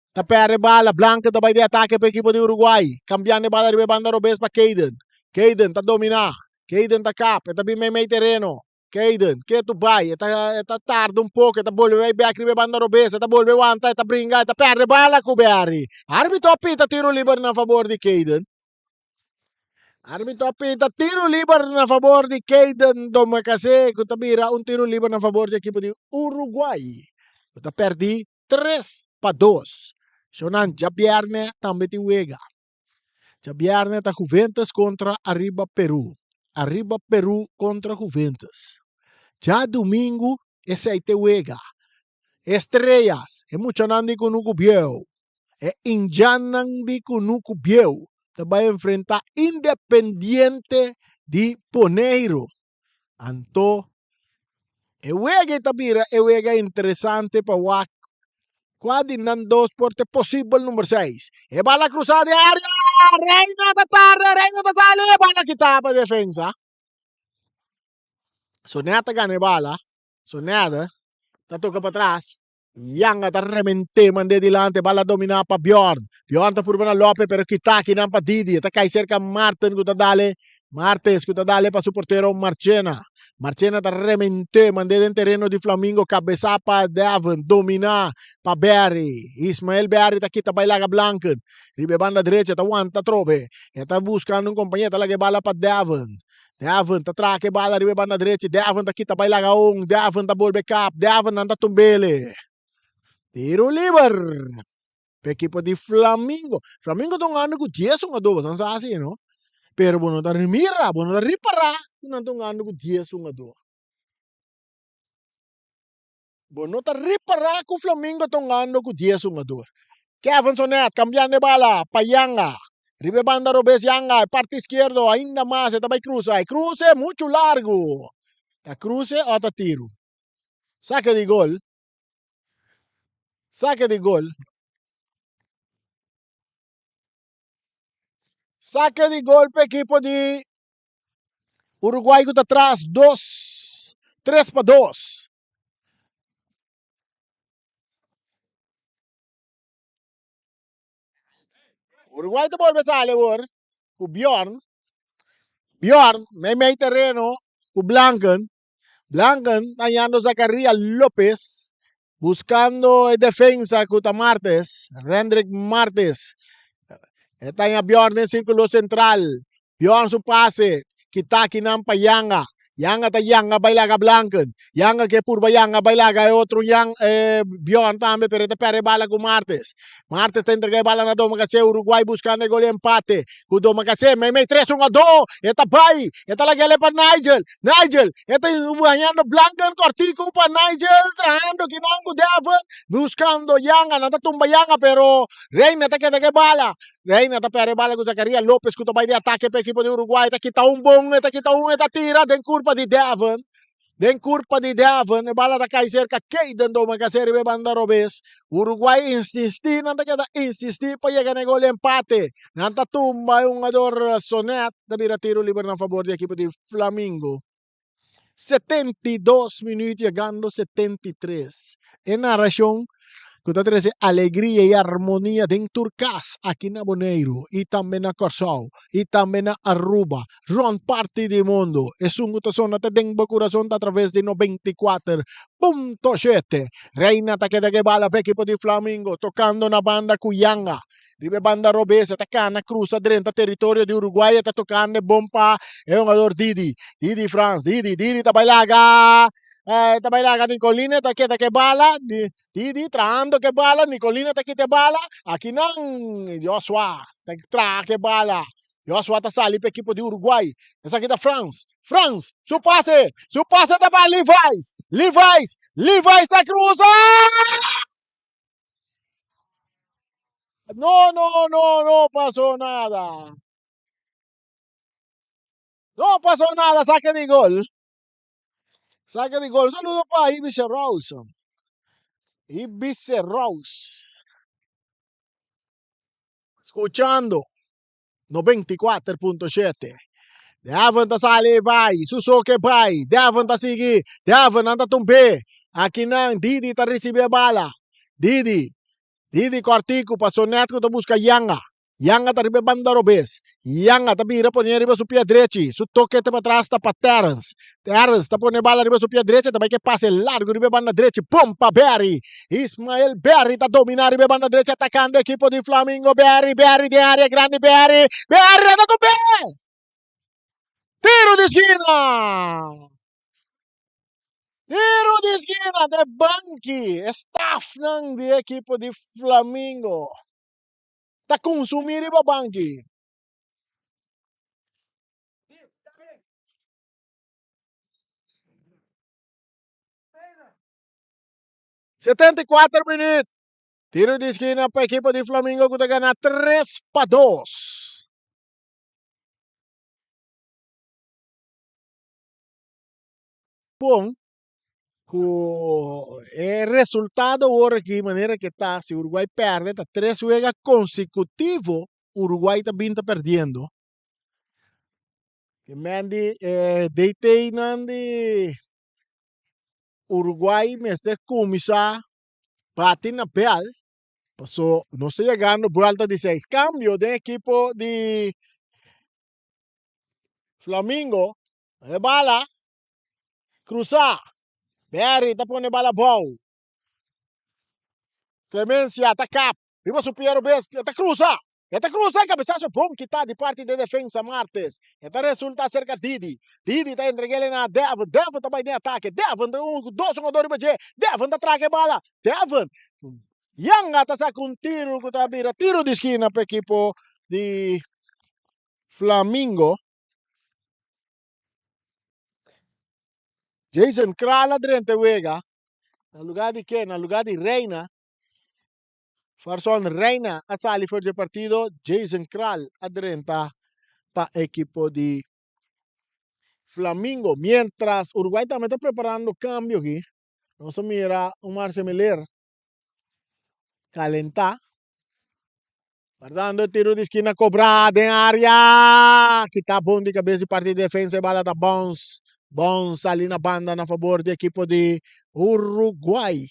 Está perde bala. Blanca está de ataque para el equipo de Uruguay. Cambiando bala de banda Robes para Caden. Caden está dominando. Caden está cap. Está bien meio terreno. Caden, que tu vai? Está tarde um pouco. Está volve back de banda Robes. Está volve aguanta. Está brincar. Está perde bala com o Berry. Árbitro apita tiro livre na favor de Caden. Árbitro apita tiro livre na favor de Caden Domacase, que tabira um tiro livre na favor da equipe de Uruguai. Está perdi 3-2. Sonan já viernes também te juega. Já viernes está Juventus contra Arriba Peru. Arriba Peru contra Juventus. Já domingo esse aí te juega. Estrelas, é muito nandi com o Biel. É Injanandi com o Biel. Vai enfrentar Independiente de Poneiro. Anto, é juega tabira, é juega interessante para o quase nan dos porte possível número 6. É bala cruzada de área. Reina da tarde, Reina da sale, bala kita para defensa. Sonata gane bala. Sonata, tá toca para trás. Yang tá remente mande delante, bala domina para Bjorn. Bjorn tá por Lopez, pero kita não para Didi. Tá cai cerca Martin que tá dale. Martes que tá dale para su portero Marchena. Marchena tá remente mande dentro terreno de Flamengo, cabeça para Devon, domina para Berry. Ismael Berry tá aqui tá bailaga Blanken. Ribe banda direita tá aguanta trove. Tá buscando companheiro, tá lá bala para Devon. Devon tá traque bala ribe banda direita. Devon tá aqui tá bailaga Devon tá ball backup. Devon anda tumbele. Tiro livre para equipo de Flamengo. Flamengo estão ganhando com 10 jogadores, não sabe assim, não? Pero bueno, tá mira, bueno, tá ripara, não estão ganhando com 10 jogadores. Bueno, tá reparar que o Flamengo tongando com 10 jogador. Kevin Sonet, cambiando de bala, Payanga. Ribe banda Robes Yanga, parte izquierdo, ainda mais, está vai cruza. Cruze muito largo. Tá cruze ou tá tiro. Saque de gol. Saque de gol. Saque de gol para equipo de Uruguai que está atrás. 3-2. Uruguai te vuelve a salir, o Bjorn. Bjorn, meio terreno, o Blanken. Blanken, dañando Zacarías López, buscando defensa Cuta Martes, Rendrick Martes. Está en Bjorn en círculo central. Bjorn su pase, Kitaki Nampa Yanga. Yanga ta Yanga bailaga Blanken. Yanga que purba Yanga bailaga otro Yang Bjorn también, pero te pere bala con Martes. Martes te entrega bala na Doma kasi Uruguay buscando el gol empate. Ku Doma kasi may 3-1-2. Eta bay. Eta lagi para Nigel. Nigel. Eta umayando Blanken cortico para Nigel. Trayendo kinango Devon. Buscando Yanga. Nata tumba Yanga pero Reina te queda que bala. Reina ta pere bala con Zacarías López. Kuto bay de ataque para equipo de Uruguay. Eta kita un bong. Eta kita un. Eta tira. Den curva de Devon. Den curva de Devon. Bala da cai cerca. Keiden do magkaseri be banda Robes. Uruguay insistir. Nanta queda insistir para llegar en gol empate. Nanta tumba yung ador Sonet. Dabira tiro libre na favor de equipo de Flamengo. 72 minutos llegando 73. En narración Kuta 13 alegria e harmonia dentro Turcas, aqui na Boneiro, e também na Corsal, e também na Aruba, ron parte do mundo. É um gutação na Tedengba Coração através de 94.7. Reina taqueda que bala para equipo de Flamengo, tocando na banda Cuyanga. Ribe banda Robes, atacando, cruza dentro do território de Uruguai, está tocando bomba, é um jogador Didi, Didi France, Didi, tabailaga. Tabailaga Nicolina, taqueta que bala, Didi, traando que bala, Nicolina taquete bala, aqui não, Joshua, tra que bala. Joshua tá sali para equipe de Uruguai. Essa aqui da France. France, su pase da bala, Levi's da cruza! No pasó nada. No pasó nada, saque de gol. Saque de gol. Saludo para Ibiza Rose. Ibiza Rose. Escuchando 94.7. Devon ta sali vai, susoke vai, Devon ta sigi, Devon anda tumpe. Aqui não, Didi ta recibe a bala. Didi cortico, passou neto ta busca Yanga. Yanga ta ribe banda Robes. Yanga ta bira ponha riba su pia direito. Su toque ta atrás ta pa Terence. Terence ta pone bala riba su pia direito, ta vai que passe largo ribe banda direito. Pompa Berry. Ismael Berry ta dominar ribe banda direito atacando equipo de Flamengo. Berry de área grande Berry. Berry anda tumpe. Tiro de esquina! Tiro de esquina de Banqui! Staff ng di equipo de Flamengo. Tá consumindo o Banqui. Setenta e 74 minutos. Tiro de esquina para a equipe de Flamengo que tá ganhando 3-2. Bom, o resultado agora aqui, maneira que tá, se o Uruguai perde, tá 3 juegos consecutivos, Uruguai também tá perdendo. Que Mandy, deitei nandi Uruguai, mas de começar, bate na pele, passou, não está chegando, volta de 6. Cambio de equipo de Flamengo, de bala, cruzar, Berry, tá pondo bala bom. Clemencia, tá cap, viva su Piero Bes, tá cruzar. Esta cruza cabezazo, pum, quita de parte de defensa Martes. Esta resulta cerca Didi. Didi tá entregando na Devon. Devon também tem ataque. Devon, dois jogadores para Devon tá traque bala. Devon. Yanga tá sa com tiro que tá vira. Tiro de esquina para equipo de Flamengo. Jason Krala drente wega. Na lugar de quem? Na lugar de Reina. Farson Reina a sali for de partido. Jason Kral adrenta para equipo de Flamengo. Mientras Uruguay también está preparando cambio aquí. Vamos a mirar Omar Semeler calentar. Guardando tiro de esquina cobrado em área. Que tá bom de cabeça e parte de defesa. Bola tá bons. Bons ali na banda a favor do equipo de Uruguai.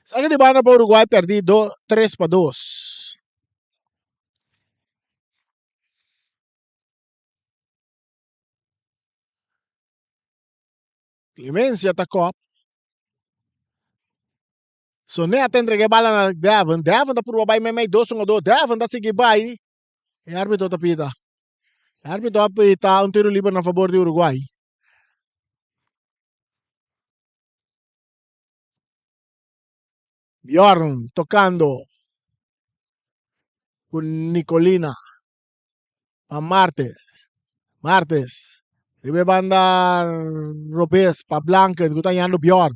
Saca de banda para Uruguai perdido 3-2. Clemência atacou. Soneta entreguei bala na Devon. Devon tá por Uruguai mesmo 2-1. Devon tá seguindo vai. E árbitro tá pita. Árbitro apita tiro livre a favor de Uruguai. Bjorn tocando con Nicolina a Martes. Ribe banda Robes pa Blanca, gutanyando Bjorn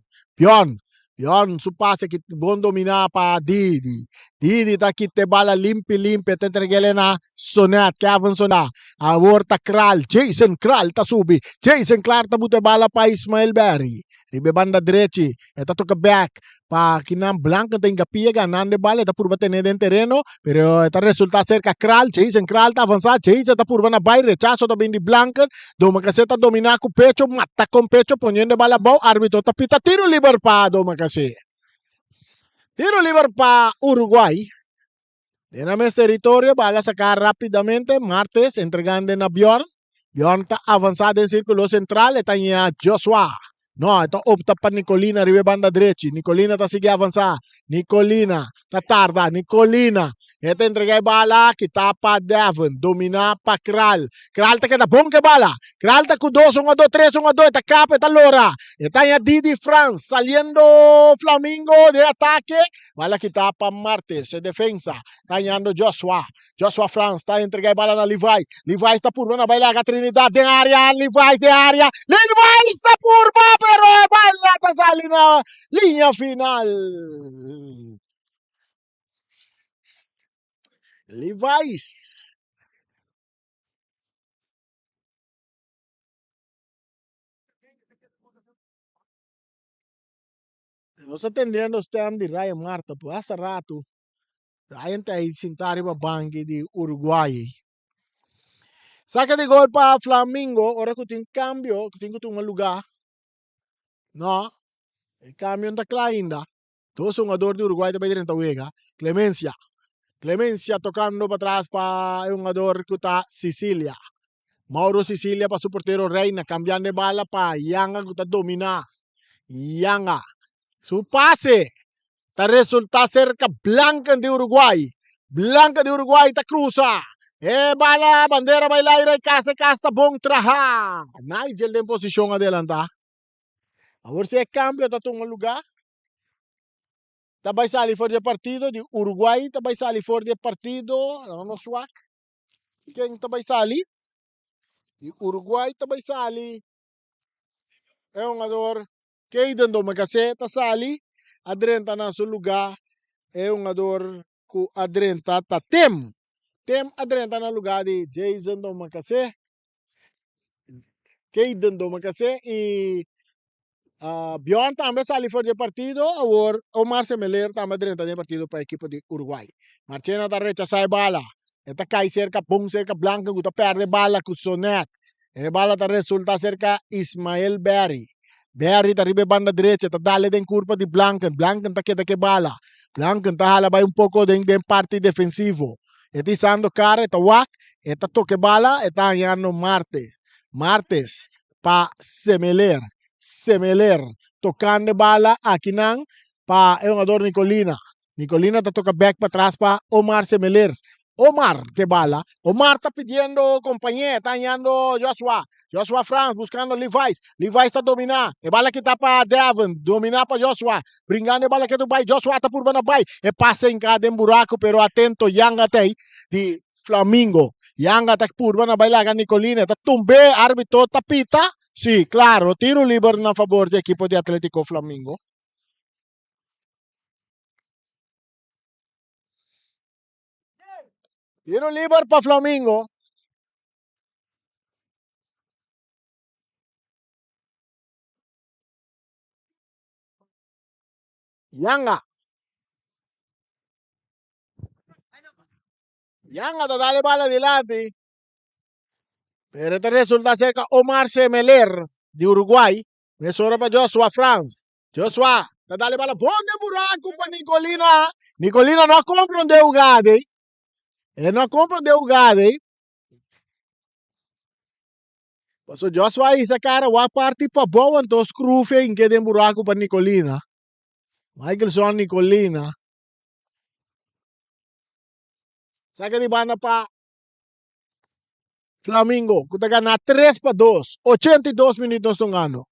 su pase que bon domina pa Didi. Didi ta kitte bala limpi te entregele na Sonat, Kevin Sonat. Avorta Kral, Jason Kral ta subi. Jason Kral ta bute bala pa Ismael Berry. Ribe banda direchi, eta toca back pa kinam Blanca ta ingapia ganando bala ta purba tener en terreno, pero eta resulta cerca Kral, Jason Kral ta avanzar, Jason ta purba na bay, rechazo ta bindi Blanca, Doma kasi ta domina com pecho, mata com pecho, poniendo bala bau, árbitro ta pita tiro liber pa Doma kasi. Tiro liber pa Uruguay. Tenemos territorio, bala sacar rápidamente, Martes entregando a Bjorn. Bjorn está avanzado en círculo central, está en Joshua. No, está opta para Nicolina, arriba banda derecha. Nicolina está sigue avanzar. Nicolina, está tarda. Nicolina, esta entrega bala, que está para Devon. Domina para Kral. Kral está que da bom que bala. Kral está con 2-1, 3-1, está capa, está lora. Está en Didi France, saliendo Flamengo de ataque. Bala que está para Martes, defensa. Está yendo Joshua. Joshua France está entregando bala na Levi. Levi está por una baila a Trinidad de área. Levi de área. Levi está por pero bala está saliendo línea final. Levi's. No está entendiendo usted de Ryan Marta, pues hace rato. Ryan está ahí sentado arriba banque de Uruguay. Saca de gol para Flamengo. Ahora que tiene cambio, que tiene un lugar. No, el cambio está claro ainda. Dos jugadores de Uruguay também dentro da Uega. Clemencia tocando para atrás para un jugador que está Sicilia. Mauro Sicilia para su portero Reina, cambiando de bala para Yanga que está dominar. Yanga. Su pase. Está resulta cerca Blanca de Uruguay. Blanca de Uruguay está cruza. Bala, bandera bailar y casta bom traja. Nigel en posición adelanta. A ver si es cambio, está en un lugar. Também sali fora de partido de Uruguai, também sali fora de partido, não swak. Quem também sali? De Uruguai também sali. É um jogador que ainda não me caseta sali, adrenta na seu lugar. É um jogador que adrenta tá tem adrenta no lugar de Jason do Macacé. Que ainda não me casé e Bjorn também sali fora de partido, agora Omar Semeler também dentro de partido para a equipe de Uruguai. Marchena da rechaça bala, está cai cerca, bom cerca Blanca, que perde bala com Sonet. A bala está resulta cerca Ismael Berry. Berry está arriba banda direita, está dale den curva de Blanca. Blanca está que bala. Blanca está hala vai pouco de parte defensivo. Está isando cara, está wak, está toque bala, está ganhando Martes para Semeler. Tocando bala aqui não para o jogador Nicolina. Nicolina está tocando back para trás para Omar Semeler. Omar, que bala. Omar está pedindo companhia, está ganhando Joshua France buscando Levi. Levi está dominando. E bala que está para Devon, dominar para Joshua. Brincando bala que do Bay. Joshua está por bana Bay. E passa em cada buraco, pero atento, Yang até de Flamengo. Yanga tak purba na bailagan Nicolina, ta tumbe, árbitro tapita. Sí, claro, tiro libre na favor del equipo de Atlético Flamingo. Tiro libre para Flamingo. Yanga. Yanga da dale bala adelante. Pero este resulta cerca Omar Semeler de Uruguay. Me sobra para Joshua France. Joshua, da dale bala. Ponte buraco para Nicolina. Nicolina não compra de Ugade. Ele não compra de Ugade. So Joshua essa cara vai partir para boa então scrufe em que de buraco para Nicolina. Michaelson Nicolina. Saca de banda para Flamingo. Kuta ganha 3-2. 82 minutos no ano.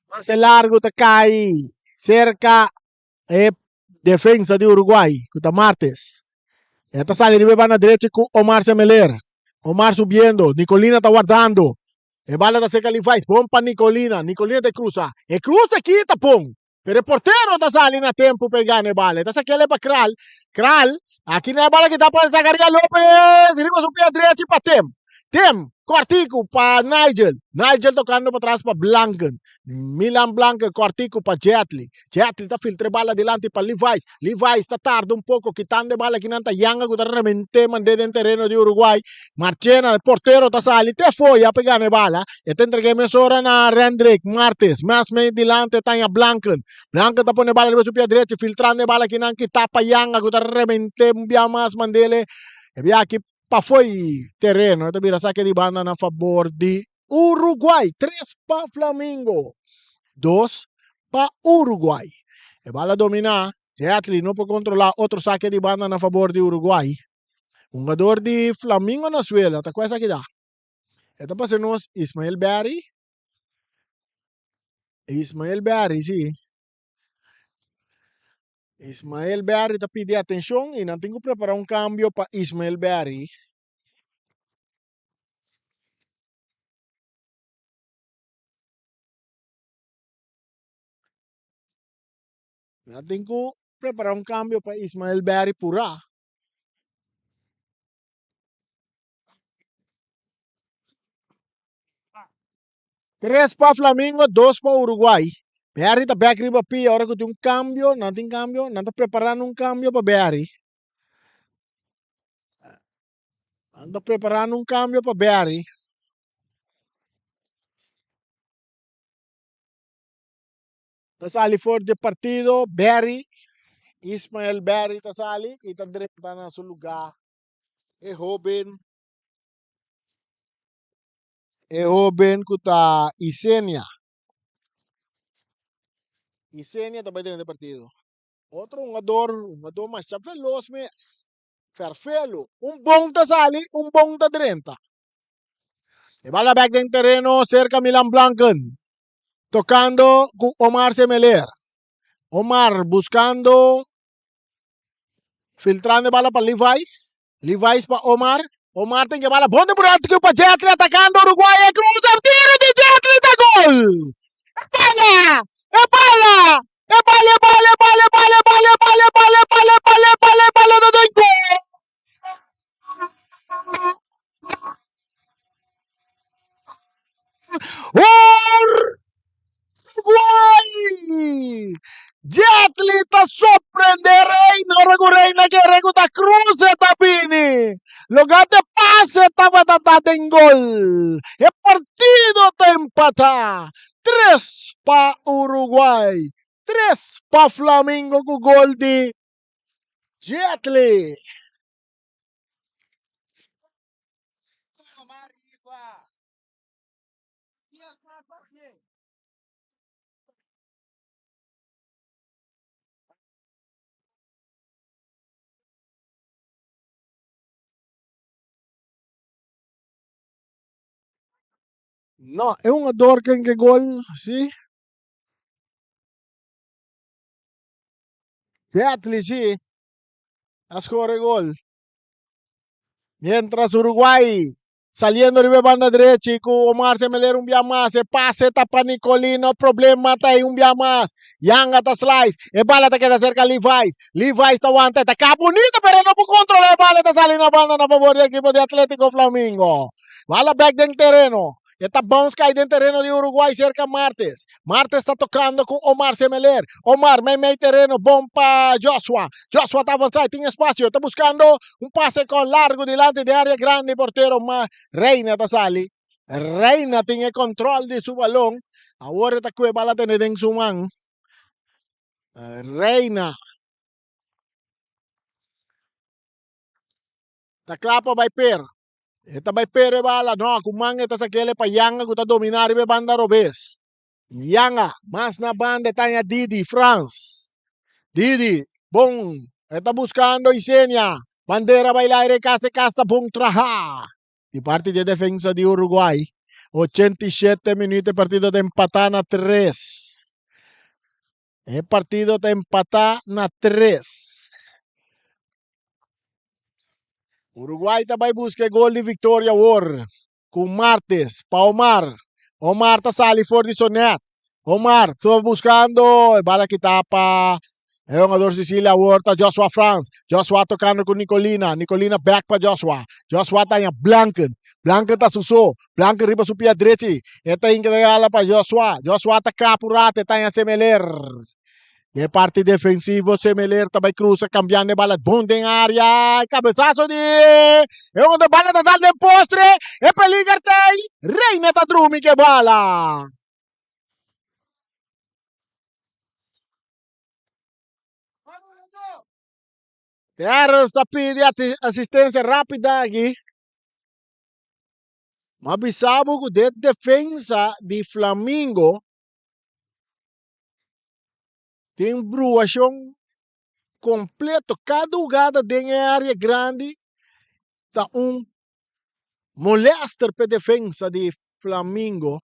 Mas largo te cai cerca defensa de Uruguay. Kuta Martes. Esta sale de banda derecha com Omar Semeler. Omar subiendo. Nicolina está guardando. E bala está cerca de faz. Pon para Nicolina. Nicolina te cruza. E cruza aqui, tá pon. Pero el portero está saliendo a tiempo para ganar bala. Entonces aquí le para Kral. Kral, aquí no hay bala que está para Zacarías López. Seguimos su pie derecho para Tem, cortico para Nigel. Nigel tocando para atrás para Blanken. Milan Blanken, cortico para Jetli. Jetli está filtrando bala adelante para Levi's. Levi's está tarde un poco quitando bala aquí nanta Yanga que está realmente mandando en terreno de Uruguay. Marchena, el portero está saliendo. Te fue a pegar bala. Y te entregué mesora a Rendrick Martes. Más me adelante está Blanken. Blanken está poniendo bala en su pie derecho. Filtrando bala aquí nanta tapa Yanga que está realmente un día más mandele. E aqui para foi terreno, então vira saque de banda a favor de Uruguai. 3 para Flamengo, 2 para Uruguai. E bala dominar, Jetli não pode controlar outro saque de banda a favor de Uruguai. Um jogador de Flamengo na suela, tá com essa aqui dá. Então passamos Ismael Berry. Ismael Berry, sim. Ismael Berry está pedindo atenção e não tenho que preparar um cambio para Ismael Berry. Não tenho que preparar um cambio para Ismael Berry pura. 3 para Flamengo, 2 para Uruguay. Berry está back riba pi, ahora que tem um cambio, não tem cambio, não está preparando um cambio para Berry. Anda preparando um cambio para Berry. Está sali fora de partido, Berry, Ismael Berry está sali e está direto na seu lugar. É Robin que está Isenia. Isenia também dentro do partido. Outro jogador mais veloz mesmo. Perfeito. Bom está sali, bom está dentro. E bala back del terreno cerca Milan Blanken. Tocando con Omar Semeler. Omar buscando. Filtrando bala para Levi's. Levi's para Omar. Omar tiene bala. Bonde Buratico para Jetli atacando Uruguay. Cruza. Tiro de Jetli de gol. ¡Bala! ¡Bala! ¡Bala, bala, bala, bala, bala, bala, bala, bala, bala, bala, bala, de gol! Uruguay! Jetli ta sorprenderei, no reina que reguta cruce tapini. Logate pase tapa tata en gol. El partido te empata. 3 pa Uruguay. 3 pa Flamengo con gol de Jetli. No, es un ador que gol, sí. Seattle sí, score gol. Mientras Uruguay saliendo de banda derecha y con Omar Semeler un día más, se pase tapa Nicolino, problema está ahí un día más, Yang hasta slice, el bala te queda cerca Levi's está aguanta, está acá bonito, pero no puede controlar el bala, está saliendo a banda a favor del equipo de Atlético Flamingo, bala back del terreno, esta bounce cae del terreno de Uruguay cerca Martes. Martes está tocando con Omar Semeler. Omar, medio terreno, bomba Joshua. Joshua está avanzando, tiene espacio, está buscando un pase con largo delante de área grande, portero más. Reina está sali. Reina tiene control de su balón. Ahora está que bala tener en su mano. Reina. Está clapa by per. Esta by per bala. No, kumang esta sa kele pa Yanga que está dominar y banda robes. Yanga, más na banda está Didi, France. Didi, bom. Está buscando Isenia. Bandera bailaire casi casta bom traja. Y parte de defensa de Uruguay. 87 minutos, partido de empatar a 3. El partido de empatar a 3. Uruguay também busca gol de vitória agora. Com Martes, para Omar. Omar está sali fora de sonet. Omar, estou buscando. Bala que tapa. É um jogador Sicília agora. Joshua France. Joshua tocando com Nicolina. Nicolina back para Joshua. Joshua está em Blanken. Blanken está susou. Blanken riba su pia direita. Está entregada para Joshua. Joshua está capurado. Está em Semeler. E parte defensivo, Semeler também cruza, cambiando bala, bunda em área, cabeçaço de... É onde a bala está dando postre, é peligar tem, Reina tá drumi que bala. Terra está pedindo assistência rápida aqui. Mas bisabo que de defesa de Flamengo tem bruação completo, cada jogada dentro da área grande está molesta para defesa de Flamengo.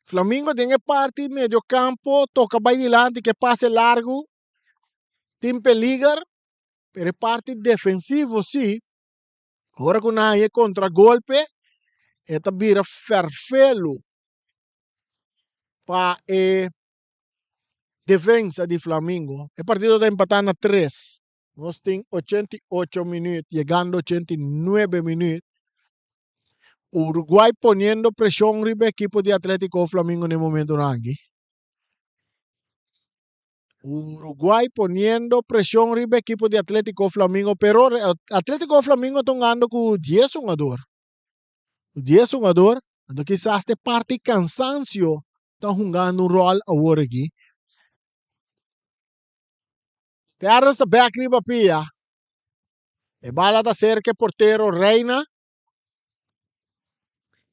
Flamengo tem parte meio campo, toca bem delante, que passe largo, tem perigo, pero parte defensivo sim. Agora com a contra-golpe, esta vira ferfelo para a defesa de Flamengo. O partido está empatando a 3. Nós temos 88 minutos, chegando a 89 minutos. Uruguay poniendo presión sobre el equipo de Atlético Flamengo en el momento aquí. Uruguay poniendo presión sobre el equipo de Atlético Flamengo, pero Atlético Flamengo está jugando con 10 jugadores. 10 jugadores, entonces quizás esta parte cansancio está jugando un rol ahora aquí. Te arras de back riba pia. El bala está cerca portero Reina.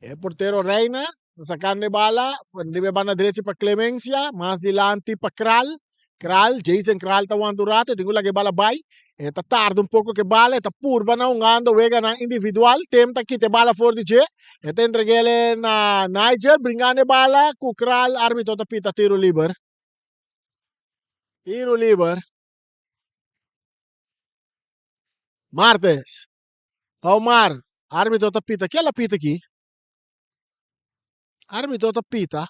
El portero Reina, sacando bala, arriba banda derecha para Clemencia, más delante para Kral. Kral, Jason Kral está jugando rato, tengo la que bala bay. Está tarde un poco que bala, está purba na jugando, vega na individual, tenta quite bala for de che. Está entreguele na Nigel, bringando bala, ku Kral, árbitro está pita tiro liber. Tiro liber. Martes. Omar, árbitro está pita. ¿Qué es la pita aquí? Árbitro está pita.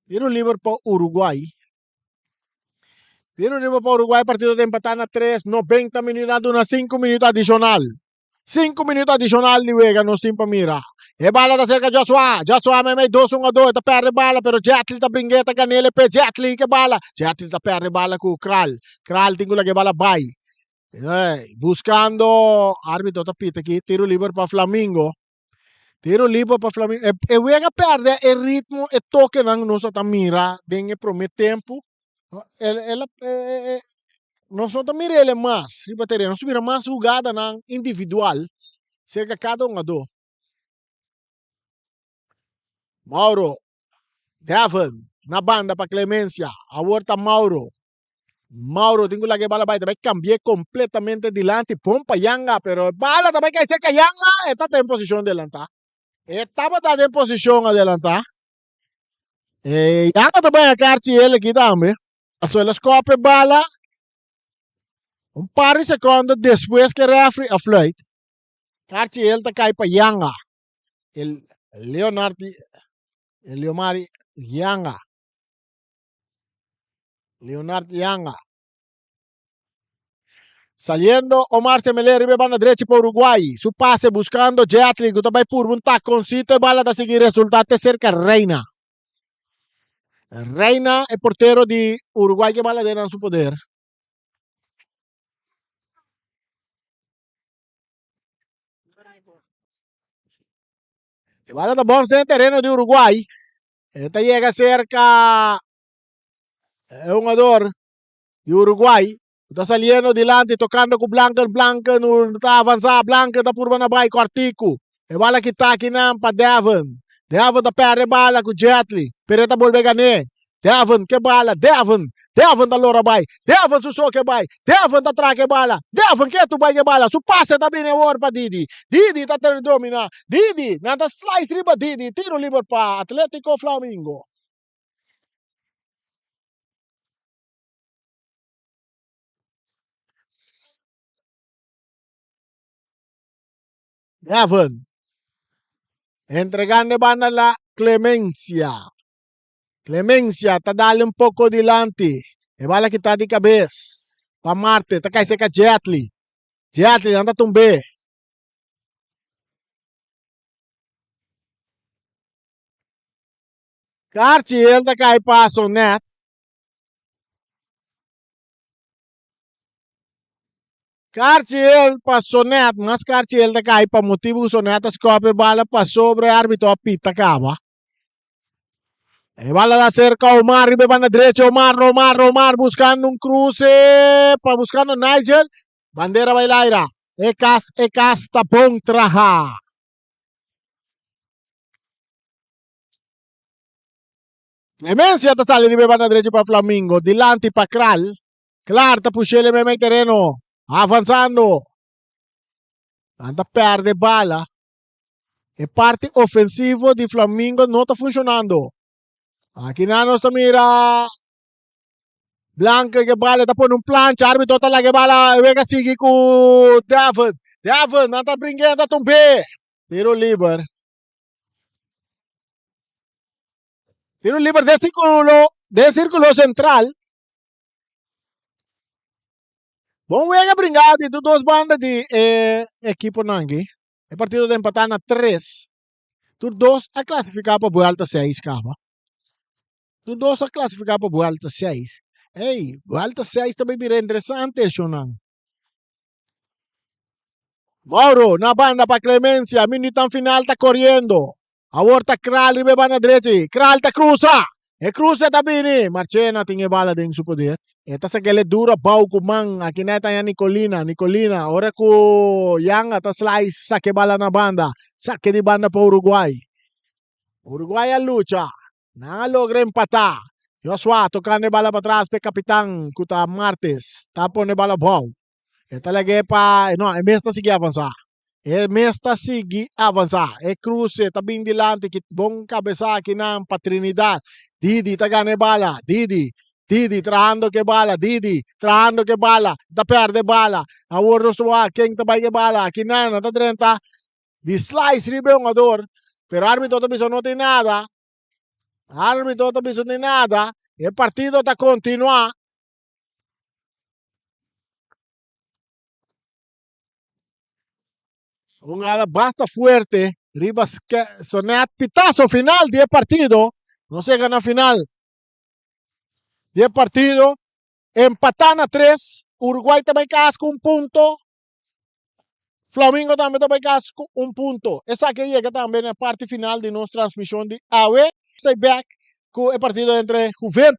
Tiro liber para Uruguay. Tiro libre para Uruguay, partido de empatar a 3, 90 minutos, una 5 minutos adicional. 5 minutos adicional de Vega, no tiempo mira. E bala da cerca Joshua. Joshua me 2-1-2, está perde bala, pero Jetli está brinqueta canele pe Jetli que bala. Jetli está perde bala con Kral. Kral tengo la que bala bay. Buscando árbitro está pita aquí, tiro libre para Flamengo. Tiro libre para Flamengo. E Vega perde el ritmo, el toque no se mira, den el primer tiempo. Nós não miramos ele mais, nós miramos mais jogada individual, cerca de cada jogador. Mauro, Devon, na banda para Clemência, a volta Mauro. Mauro, tenho lá que bala vai também cambiar completamente delante, pompa Yanga, pero bala também que cerca Yanga, está em posição de adelantar. Estava em posição de adelantar. Yanga também a carta ele aqui também. A sua escope bala. Par de segundos depois que o refri afluit. Carta ele tá cai para Yanga. El Leonardo. El Leomari Yanga. Leonardo Yanga. Saliendo, Omar Semeler ribe banda derecha para Uruguay. Su pase buscando Jetli, que também por un taconcito e bala da seguir resultado cerca Reina. Reina é portero de Uruguay que bala dentro su poder. E bala da bons dentro terreno de Uruguay. Esta llega cerca é un jugador de Uruguay. Está saliendo delante, tocando con Blanca, Blanca, no está avançando, Blanca está por na vai Cortico. E bala que está aqui na para Devon. Devon da perde bala com Jetli. Pereta volve ganhar. Devon que bala, Devon da lora vai. Devon su que vai. Devon da tra que bala. Devon que tu vai que bala. Su passe da bine ora para Didi. Didi tá ter domina. Didi, nada slice riba Didi. Tiro livre para Atlético Flamengo. Devon. Entregando banda la Clemencia. Clemencia, tá dando um pouco delante. E bala que tá de cabeça. Para Marte, tá cai seca Jetli. Jetli, anda tumbe. Carci, ele tá cai para Sonet. Carci, ele para Sonet. Mas Carci, ele tá cai para motivo Sonet. Scope bala para sobre árbitro apita cava. E bala da cerca Omar, ribe banda derecha, Omar, buscando un cruce, buscando Nigel, bandera bailaira, Ecas tapón traja. Clemencia ta sale ribe banda derecha para Flamengo, delante para Kral, Kral ta puxele mesmo terreno, avanzando, anda perde bala, e parte ofensivo de Flamengo não está funcionando. Aqui na nossa mira, Blanca que bala tá pondo plancha, árbitro tá lá que bala, vega seguir com Devon, não tá brincando, tá tombe. Tiro livre de círculo central. Bom vega brincar de duas bandas de equipo nangue. É partido de empatar na 3. Tu dois a classificar para Vuelta 6, cava. Tu dois a classificar para Vuelta 6. Ei, Vuelta 6 também vira interessante, Shonan. Mauro, na banda para Clemencia, minuto final está correndo. Agora está Kral, ribe banda direita. Kral está cruza. E cruza também. Marchena tinha bala dentro do seu poder. Esta se aquele dura bau com man. Aqui na tá Nicolina. Ora com Yang está slice. Saque bala na banda. Saque de banda para Uruguay. Uruguay a lucha. Não logra empatar. Joshua tocando bala para trás para capitão. Kuta Martes. Tapone bala bom. Esta lagi pa, no, e mesta sige avançar. E mesta sige avançar. E cruce, tabing dilante, kit bong cabeza aqui na patrinidad. Didi, tagane bala. Didi, trahando que bala. Didi, trahando que bala. Ta perde bala. Award suwa, king tabay que bala. Aqui na, nata 30. Di slice ribe yung ador. Pero árbitro ta biso no tem nada. Árbitro ta biso tem nada. E partido ta continua. Jugada basta fuerte. Rivas Sonet, pitazo final, 10 partidos. No se gana final. 10 partidos. Empatan a 3. Uruguay também casca un punto. Flamengo também casca un punto. Essa aqui llega também a parte final de nossa transmissão de AWE. Stay back com o partido entre Juventus